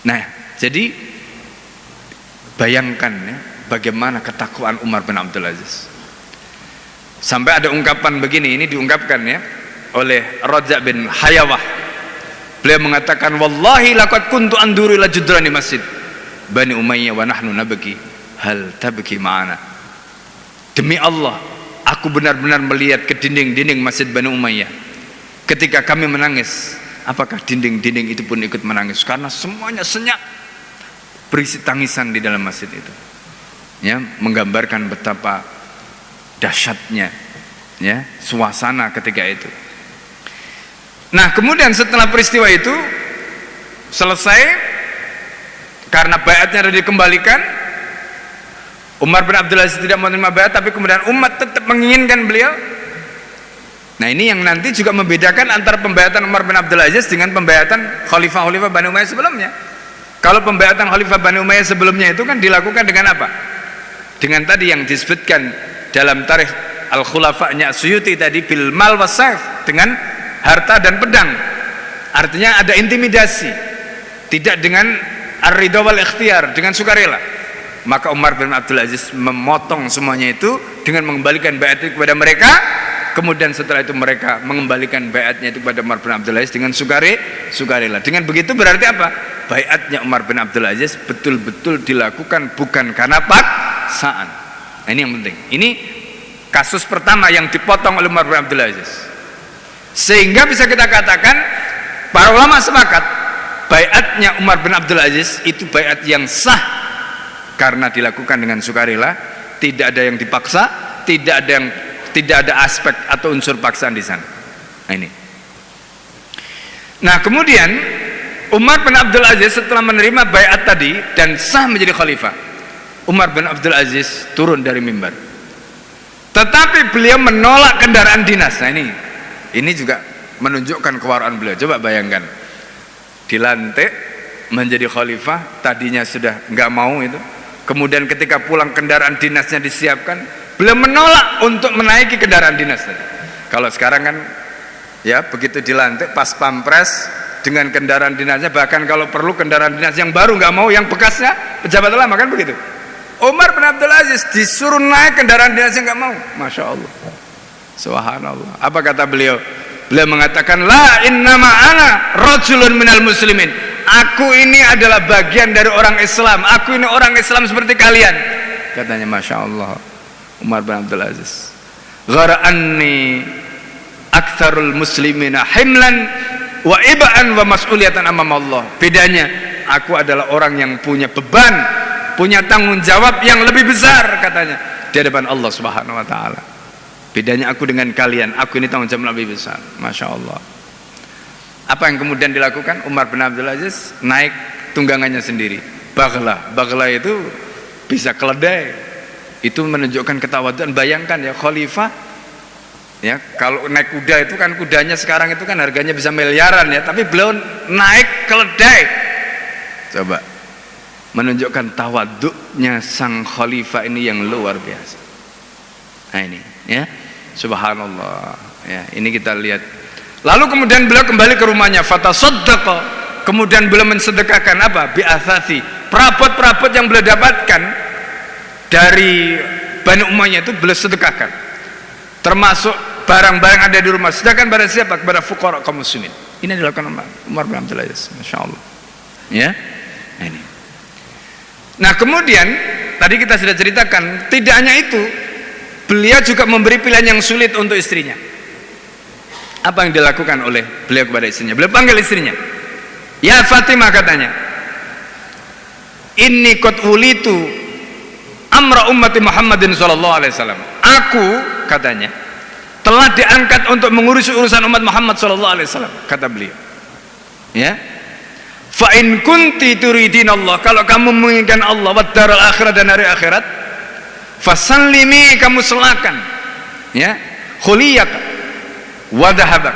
Nah, jadi bayangkan, ya, bagaimana ketakwaan Umar bin Abdul Aziz. Sampai ada ungkapan begini, ini diungkapkan, ya, oleh Raja bin Hayawah. Beliau mengatakan, wallahi laqad kuntu anduru ila judrani masjid Bani Umayyah wa nahnu nabki hal tabki ma'ana. Demi Allah, aku benar-benar melihat ke dinding-dinding masjid Bani Umayyah. Ketika kami menangis, apakah dinding-dinding itu pun ikut menangis? Karena semuanya senyap, berisi tangisan di dalam masjid itu. Ya, menggambarkan betapa dahsyatnya, ya, suasana ketika itu. Nah, kemudian setelah peristiwa itu selesai, karena baiatnya sudah dikembalikan, Umar bin Abdul Aziz tidak menerima baiat, tapi kemudian umat tetap menginginkan beliau. Nah, ini yang nanti juga membedakan antara pembaiatan Umar bin Abdul Aziz dengan pembaiatan khalifah-khalifah Bani Umayyah sebelumnya. Kalau pembaiatan khalifah Bani Umayyah sebelumnya itu kan dilakukan dengan apa? Dengan tadi yang disebutkan dalam tarikh Al-Khulafa'nya Suyuti tadi, bil mal wasayf, dengan harta dan pedang. Artinya ada intimidasi, tidak dengan ar-ridha wal ikhtiyar, dengan sukarela. Maka Umar bin Abdul Aziz memotong semuanya itu dengan mengembalikan baiat itu kepada mereka. Kemudian setelah itu mereka mengembalikan baiatnya itu kepada Umar bin Abdul Aziz dengan sukarela. Dengan begitu berarti apa? Baiatnya Umar bin Abdul Aziz betul-betul dilakukan bukan karena paksaan. Nah, ini yang penting. Ini kasus pertama yang dipotong oleh Umar bin Abdul Aziz. Sehingga bisa kita katakan para ulama sepakat baiatnya Umar bin Abdul Aziz itu baiat yang sah karena dilakukan dengan sukarela, tidak ada yang dipaksa, tidak ada aspek atau unsur paksaan di sana. Nah, ini. Nah, kemudian Umar bin Abdul Aziz setelah menerima baiat tadi dan sah menjadi khalifah, Umar bin Abdul Aziz turun dari mimbar. Tetapi beliau menolak kendaraan dinas. Nah, ini juga menunjukkan kewaraan beliau. Coba bayangkan, dilantik menjadi khalifah, tadinya sudah nggak mau itu. Kemudian ketika pulang kendaraan dinasnya disiapkan, beliau menolak untuk menaiki kendaraan dinas tadi. Kalau sekarang kan, ya, begitu dilantik pas pampres dengan kendaraan dinasnya, bahkan kalau perlu kendaraan dinas yang baru nggak mau, yang bekasnya pejabat lama, kan begitu. Umar bin Abdul Aziz disuruh naik kendaraan dinasnya nggak mau. Masya Allah, subhanallah. Apa kata beliau? Beliau mengatakan, la innama ana rajulun minal muslimin. Aku ini adalah bagian dari orang Islam. Aku ini orang Islam seperti kalian. Katanya, Masya Allah, Umar bin Abdul Aziz. Ghara'anni aktsarul muslimina himlan wa iba'an wa mas'uliyatan amam Allah. Bedanya, aku adalah orang yang punya beban, punya tanggung jawab yang lebih besar, katanya, di hadapan Allah Subhanahu wa taala. Bedanya aku dengan kalian, aku ini tanggung jawab lebih besar. Masya Allah. Apa yang kemudian dilakukan? Umar bin Abdul Aziz naik tunggangannya sendiri, Baghlah itu bisa keledai. Itu menunjukkan ketawaduan. Bayangkan, ya, khalifah, ya, kalau naik kuda itu kan, kudanya sekarang itu kan harganya bisa miliaran, ya, tapi beliau naik keledai. Coba menunjukkan tawaduknya sang khalifah ini yang luar biasa. Nah ini ya, subhanallah ya, ini kita lihat. Lalu kemudian beliau kembali ke rumahnya, fatasaddaqa, kemudian beliau mensedekahkan apa? Bi'athasi, perabot-perabot yang beliau dapatkan dari Bani Umayyah itu beliau sedekahkan, termasuk barang-barang ada di rumah. Sedekahkan pada siapa? Kepada fuqara kaum muslimin. Ini dilakukan Umar bin Abdul Aziz, masya Allah ya. Nah ini. Nah kemudian tadi kita sudah ceritakan, tidak hanya itu, beliau juga memberi pilihan yang sulit untuk istrinya. Apa yang dilakukan oleh beliau kepada istrinya? Beliau panggil istrinya, ya Fatimah, katanya, inni qad ulitu amra ummati Muhammadin sallallahu alaihi wasallam. Aku, katanya, telah diangkat untuk mengurusi urusan umat Muhammad sallallahu alaihi wasallam, kata beliau. Ya. Fa in kunti turidin Allah, kalau kamu menginginkan Allah wad daral akhirat, dan hari akhirat, fasallimi, kamu serahkan ya khuliyaka wa dhahabak,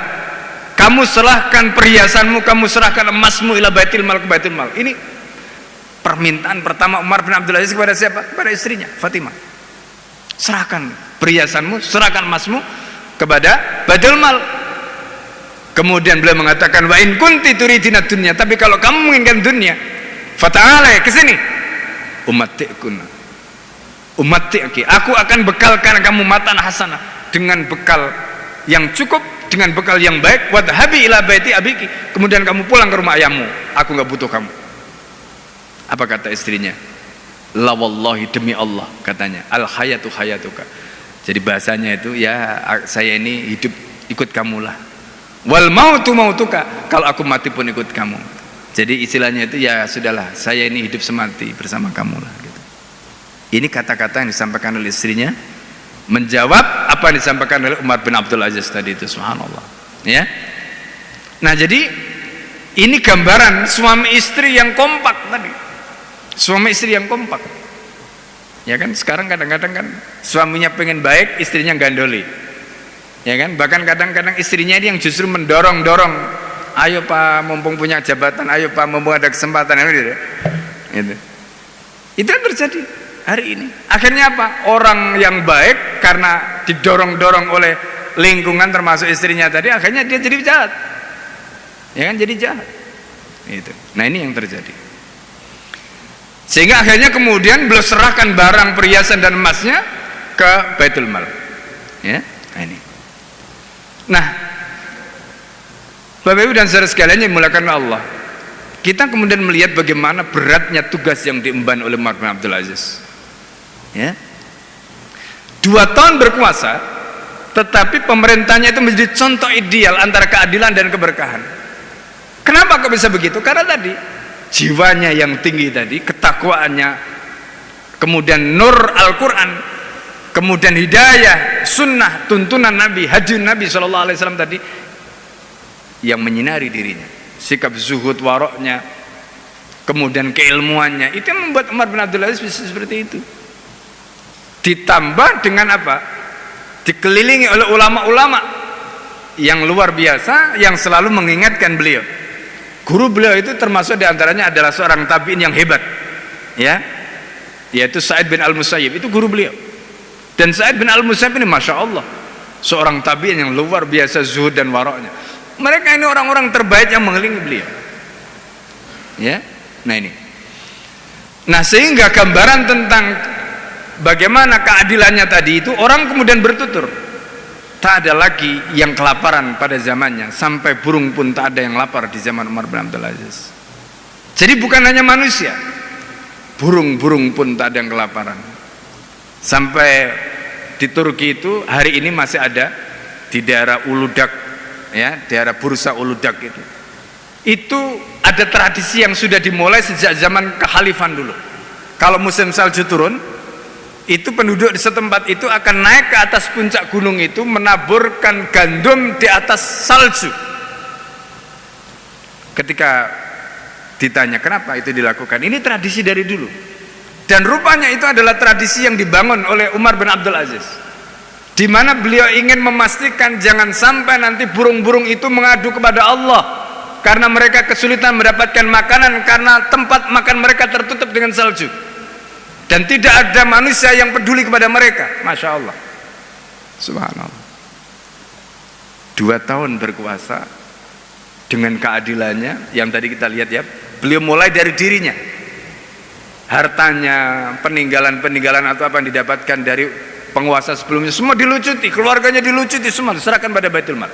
kamu serahkan perhiasanmu, kamu serahkan emasmu ila baitul mal, ke baitul mal. Ini permintaan pertama Umar bin Abdul Aziz kepada siapa? Kepada istrinya Fatimah. Serahkan perhiasanmu, serahkan emasmu kepada baitul mal. Kemudian beliau mengatakan, wa in kunti turidina dunya, tapi kalau kamu menginginkan dunia, fata'ala, ke sini, ummati'ki, aku akan bekalkan kamu matan hasanah, dengan bekal yang cukup, dengan bekal yang baik, wadhabi ila baiti abiki, kemudian kamu pulang ke rumah ayahmu, aku enggak butuh kamu. Apa kata istrinya? La wallahi, demi Allah, katanya, al hayatu hayatuka. Jadi bahasanya itu, ya saya ini hidup ikut kamulah. Wal mautu mautuka, kalau aku mati pun ikut kamu. Jadi istilahnya itu, ya sudahlah, saya ini hidup semati bersama kamu lah gitu. Ini kata-kata yang disampaikan oleh istrinya menjawab apa yang disampaikan oleh Umar bin Abdul Aziz tadi itu, subhanallah ya. Nah jadi ini gambaran suami istri yang kompak tadi, suami istri yang kompak ya kan. Sekarang kadang-kadang kan suaminya pengen baik, istrinya gandoli ya kan. Bahkan kadang-kadang istrinya ini yang justru mendorong-dorong, ayo Pak, mumpung punya jabatan, ayo Pak, mumpung ada kesempatan, gitu. Itu yang terjadi hari ini. Akhirnya apa? Orang yang baik karena didorong-dorong oleh lingkungan termasuk istrinya tadi, akhirnya dia jadi jahat ya kan, jadi jahat itu. Nah ini yang terjadi, sehingga akhirnya kemudian beliau serahkan barang perhiasan dan emasnya ke Baitul Mal ya. Nah ini. Nah, Bapak Ibu dan saudara sekalian yang dimuliakan Allah, kita kemudian melihat bagaimana beratnya tugas yang diemban oleh Umar bin Abdul Aziz ya. 2 tahun berkuasa, tetapi pemerintahnya itu menjadi contoh ideal antara keadilan dan keberkahan. Kenapa kok bisa begitu? Karena tadi jiwanya yang tinggi tadi, ketakwaannya, kemudian nur Al-Quran, kemudian hidayah, sunnah, tuntunan Nabi, hadis Nabi SAW tadi yang menyinari dirinya, sikap zuhud waroknya, kemudian keilmuannya, itu yang membuat Umar bin Abdul Aziz bisa seperti itu. Ditambah dengan apa? Dikelilingi oleh ulama-ulama yang luar biasa, yang selalu mengingatkan beliau. Guru beliau itu termasuk diantaranya adalah seorang tabi'in yang hebat ya, yaitu Sa'id bin Al-Musayyib, itu guru beliau. Dan Sa'id bin Al-Musayyib ini Masya Allah seorang tabi'in yang luar biasa zuhud dan waroknya. Mereka ini orang-orang terbaik yang mengelilingi beliau ya. Nah ini, nah sehingga gambaran tentang bagaimana keadilannya tadi itu, orang kemudian bertutur, tak ada lagi yang kelaparan pada zamannya, sampai burung pun tak ada yang lapar di zaman Umar bin Abdul Aziz. Jadi bukan hanya manusia, burung-burung pun tak ada yang kelaparan. Sampai di Turki itu hari ini masih ada di daerah Uludak ya, daerah Bursa Uludak itu ada tradisi yang sudah dimulai sejak zaman kehalifan dulu. Kalau musim salju turun, itu penduduk di setempat itu akan naik ke atas puncak gunung itu, menaburkan gandum di atas salju. Ketika ditanya kenapa itu dilakukan, ini tradisi dari dulu. Dan rupanya itu adalah tradisi yang dibangun oleh Umar bin Abdul Aziz, di mana beliau ingin memastikan jangan sampai nanti burung-burung itu mengadu kepada Allah karena mereka kesulitan mendapatkan makanan karena tempat makan mereka tertutup dengan salju. Dan tidak ada manusia yang peduli kepada mereka. Masya Allah. Subhanallah. 2 tahun berkuasa dengan keadilannya yang tadi kita lihat ya. Beliau mulai dari dirinya. Hartanya, peninggalan-peninggalan atau apa yang didapatkan dari penguasa sebelumnya semua dilucuti, keluarganya dilucuti, semua diserahkan pada Baitul Mal.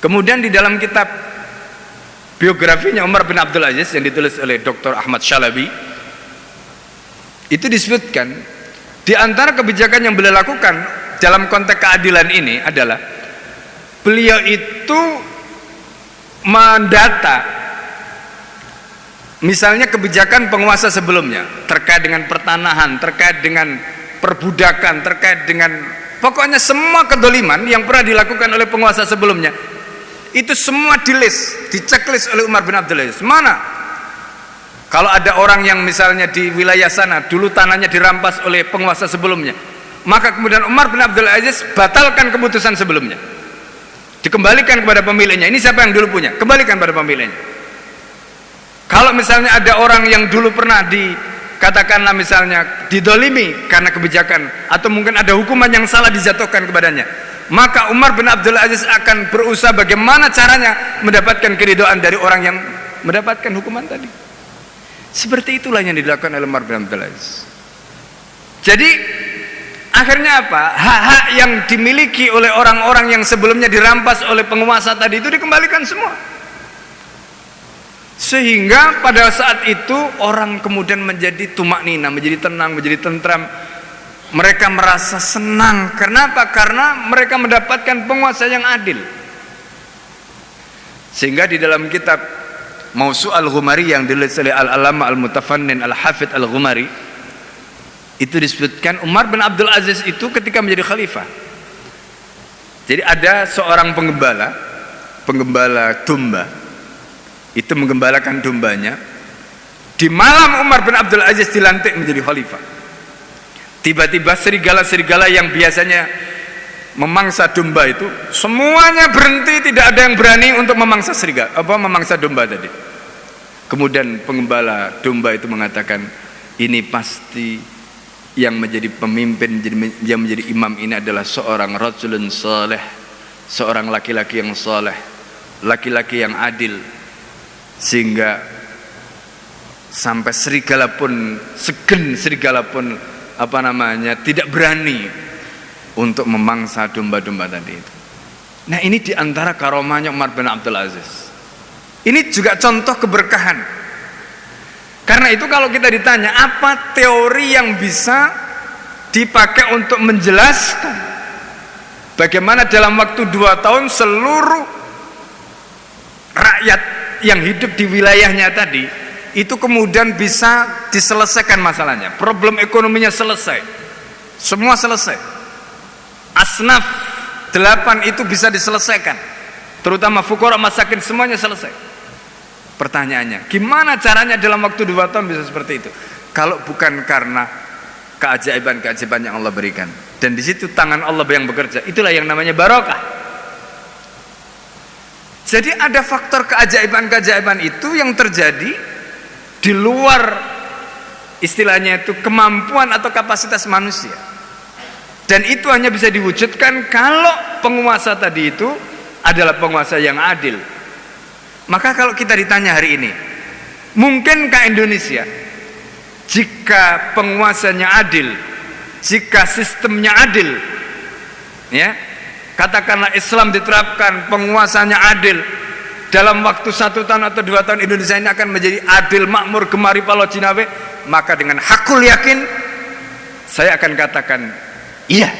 Kemudian di dalam kitab biografinya Umar bin Abdul Aziz yang ditulis oleh Dr. Ahmad Shalabi, itu disebutkan di antara kebijakan yang beliau lakukan dalam konteks keadilan ini adalah beliau itu mendata misalnya kebijakan penguasa sebelumnya terkait dengan pertanahan, terkait dengan perbudakan, terkait dengan pokoknya semua kedoliman yang pernah dilakukan oleh penguasa sebelumnya. Itu semua diceklis oleh Umar bin Abdul Aziz. Mana? Kalau ada orang yang misalnya di wilayah sana dulu tanahnya dirampas oleh penguasa sebelumnya, maka kemudian Umar bin Abdul Aziz batalkan keputusan sebelumnya, dikembalikan kepada pemiliknya. Ini siapa yang dulu punya? Kembalikan pada pemiliknya. Kalau misalnya ada orang yang dulu pernah katakanlah misalnya didolimi karena kebijakan atau mungkin ada hukuman yang salah dijatuhkan kepadanya, maka Umar bin Abdul Aziz akan berusaha bagaimana caranya mendapatkan keridhaan dari orang yang mendapatkan hukuman tadi. Seperti itulah yang dilakukan oleh Umar bin Abdul Aziz. Jadi akhirnya apa? Hak-hak yang dimiliki oleh orang-orang yang sebelumnya dirampas oleh penguasa tadi itu dikembalikan semua. Sehingga pada saat itu orang kemudian menjadi tumaknina, menjadi tenang, menjadi tentram. Mereka merasa senang. Kenapa? Karena mereka mendapatkan penguasa yang adil. Sehingga di dalam kitab Mausu' al-Ghumari yang ditulis oleh Al-Alama Al-Mutafannin Al-Hafidh Al-Ghumari, itu disebutkan Umar bin Abdul Aziz itu ketika menjadi khalifah. Jadi ada seorang penggembala domba. Itu menggembalakan dombanya. Di malam Umar bin Abdul Aziz dilantik menjadi khalifah. Tiba-tiba serigala-serigala yang biasanya memangsa domba itu semuanya berhenti, tidak ada yang berani untuk memangsa memangsa domba tadi. Kemudian penggembala domba itu mengatakan, ini pasti yang menjadi pemimpin, yang menjadi imam ini adalah seorang rajulun saleh, seorang laki-laki yang saleh, laki-laki yang adil, sehingga sampai serigala pun tidak berani untuk memangsa domba-domba tadi itu. Nah, ini diantara karomahnya Umar bin Abdul Aziz. Ini juga contoh keberkahan. Karena itu kalau kita ditanya apa teori yang bisa dipakai untuk menjelaskan bagaimana dalam waktu 2 tahun seluruh rakyat yang hidup di wilayahnya tadi itu kemudian bisa diselesaikan masalahnya, problem ekonominya selesai, semua selesai, asnaf 8 itu bisa diselesaikan, terutama fuqara masakin semuanya selesai. Pertanyaannya, gimana caranya dalam waktu 2 tahun bisa seperti itu? Kalau bukan karena keajaiban-keajaiban yang Allah berikan, dan di situ tangan Allah yang bekerja, itulah yang namanya barokah. Jadi ada faktor keajaiban-keajaiban itu yang terjadi di luar istilahnya itu kemampuan atau kapasitas manusia. Dan itu hanya bisa diwujudkan kalau penguasa tadi itu adalah penguasa yang adil. Maka kalau kita ditanya hari ini, mungkinkah Indonesia jika penguasanya adil, jika sistemnya adil, ya, katakanlah Islam diterapkan, penguasanya adil, dalam waktu 1 tahun atau 2 tahun Indonesia ini akan menjadi adil, makmur, gemari palo cinawe, maka dengan hakul yakin saya akan katakan iya,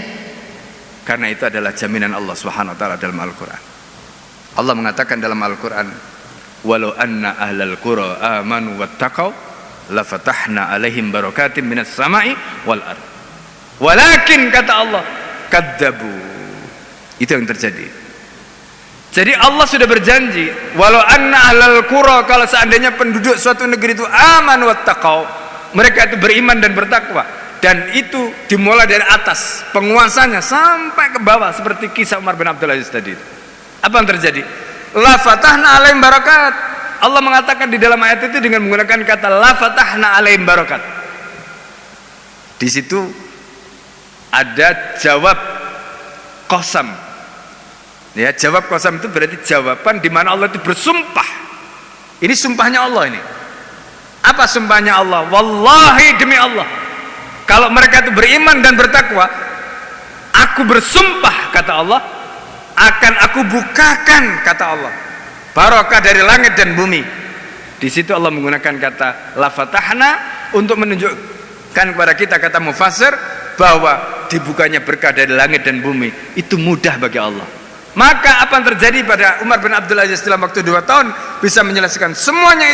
karena itu adalah jaminan Allah Subhanahu wa taala dalam Al-Qur'an. Allah mengatakan dalam Al-Qur'an, walau anna ahlal qura amanu wattaqau la fatahna alaihim barakatim minas sama'i wal ard. Walakin kata Allah, kadzabu. Itu yang terjadi. Jadi Allah sudah berjanji, walau anna ahlal qura, kalau seandainya penduduk suatu negeri itu aman wattaqau, mereka itu beriman dan bertakwa, dan itu dimulai dari atas penguasanya sampai ke bawah seperti kisah Umar bin Abdul Aziz tadi. Apa yang terjadi? La fatahna alaihim barakat. Allah mengatakan di dalam ayat itu dengan menggunakan kata la fatahna alaihim barakat. Di situ ada jawab qasam. Ya, jawab qasam itu berarti jawaban di mana Allah itu bersumpah. Ini sumpahnya Allah ini. Apa sumpahnya Allah? Wallahi, demi Allah, kalau mereka itu beriman dan bertakwa, aku bersumpah, kata Allah, akan aku bukakan, kata Allah, barokah dari langit dan bumi. Di situ Allah menggunakan kata la fatahna untuk menunjukkan kepada kita, kata mufassir, bahwa dibukanya berkah dari langit dan bumi itu mudah bagi Allah. Maka apa yang terjadi pada Umar bin Abdul Aziz dalam waktu 2 tahun bisa menyelesaikan semuanya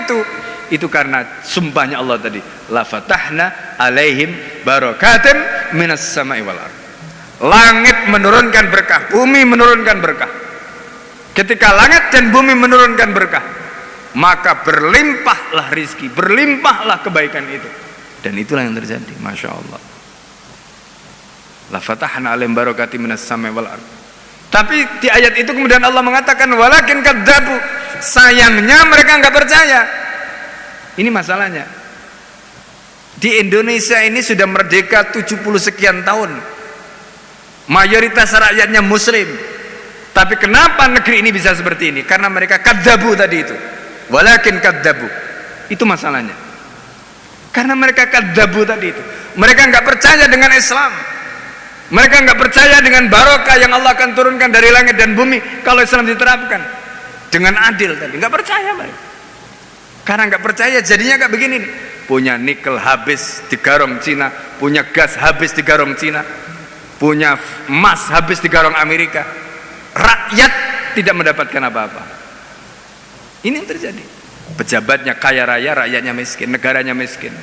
itu karena sumpahnya Allah tadi, la fatahna alaihim barakatin minas sama'i wal ardh. Langit menurunkan berkah, bumi menurunkan berkah. Ketika langit dan bumi menurunkan berkah, maka berlimpahlah rizki, berlimpahlah kebaikan itu. Dan itulah yang terjadi, Masya Allah. La fatahna alaihim barakatin minas sama'i wal ardh. Tapi di ayat itu kemudian Allah mengatakan walakin kadzabu, sayangnya mereka enggak percaya. Ini masalahnya. Di Indonesia ini sudah merdeka 70 sekian tahun. Mayoritas rakyatnya muslim. Tapi kenapa negeri ini bisa seperti ini? Karena mereka kadzabu tadi itu. Walakin kadzabu. Itu masalahnya. Karena mereka kadzabu tadi itu. Mereka enggak percaya dengan Islam. Mereka enggak percaya dengan barokah yang Allah akan turunkan dari langit dan bumi kalau Islam diterapkan dengan adil tadi. Enggak percaya mereka. Karena nggak percaya jadinya kayak begini nih. Punya nikel habis digarong Cina, punya gas habis digarong Cina, punya emas habis digarong Amerika. Rakyat tidak mendapatkan apa-apa. Ini yang terjadi. Pejabatnya kaya raya, rakyatnya miskin, negaranya miskin.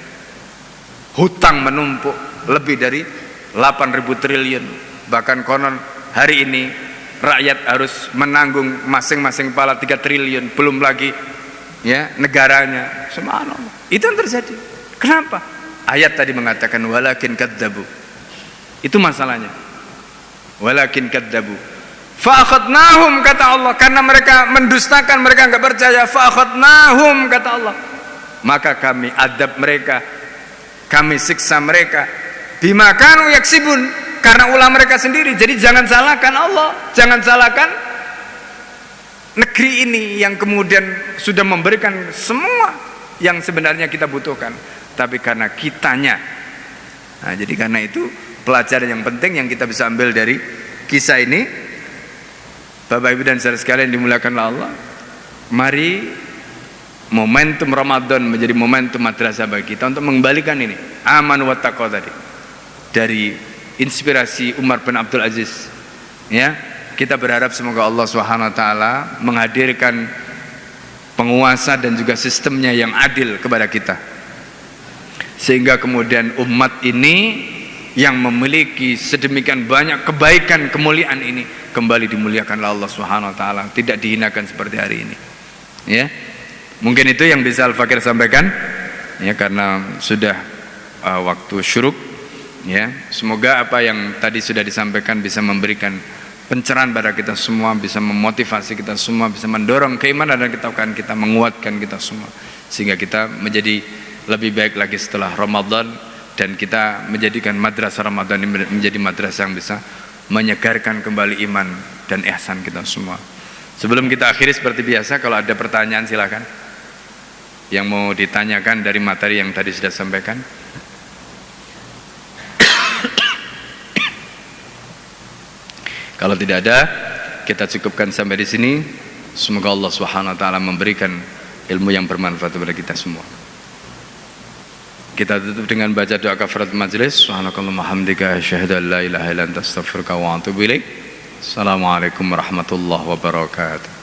Hutang menumpuk lebih dari 8.000 triliun. Bahkan konon hari ini rakyat harus menanggung masing-masing kepala 3 triliun, belum lagi ya negaranya. Subhanallah. Itu yang terjadi. Kenapa? Ayat tadi mengatakan walakin kadzabu. Itu masalahnya. Walakin kadzabu. Fa akhadnahum, kata Allah, karena mereka mendustakan, mereka enggak percaya. Fa akhadnahum, kata Allah, maka kami adab mereka, kami siksa mereka bima kanu yaksibun, karena ulah mereka sendiri. Jadi jangan salahkan Allah, jangan salahkan negeri ini yang kemudian sudah memberikan semua yang sebenarnya kita butuhkan, tapi karena kitanya. Nah, jadi karena itu pelajaran yang penting yang kita bisa ambil dari kisah ini, Bapak Ibu dan saudara sekalian dimuliakan Allah, mari momentum Ramadan menjadi momentum madrasah bagi kita untuk mengembalikan ini aman wa taqwa tadi dari inspirasi Umar bin Abdul Aziz. Ya, kita berharap semoga Allah Subhanahu wa taala menghadirkan penguasa dan juga sistemnya yang adil kepada kita, sehingga kemudian umat ini yang memiliki sedemikian banyak kebaikan, kemuliaan ini kembali dimuliakan oleh Allah Subhanahu wa taala, tidak dihinakan seperti hari ini. Ya. Mungkin itu yang bisa Al-Fakir sampaikan. Ya, karena sudah waktu syuruk. Ya, semoga apa yang tadi sudah disampaikan bisa memberikan pencerahan pada kita semua, bisa memotivasi kita semua, bisa mendorong keimanan dan ketakwaan kita, menguatkan kita semua, sehingga kita menjadi lebih baik lagi setelah Ramadan, dan kita menjadikan madrasah Ramadan ini menjadi madrasah yang bisa menyegarkan kembali iman dan ihsan kita semua. Sebelum kita akhiri seperti biasa, kalau ada pertanyaan silakan yang mau ditanyakan dari materi yang tadi sudah sampaikan. Kalau tidak ada, kita cukupkan sampai di sini. Semoga Allah Subhanahu wa taala memberikan ilmu yang bermanfaat kepada kita semua. Kita tutup dengan baca doa kafarat majelis. Subhanakallahumma hamdika asyhadu an la ilaha illa anta astaghfiruka wa atubu ilaik. Assalamualaikum warahmatullahi wabarakatuh.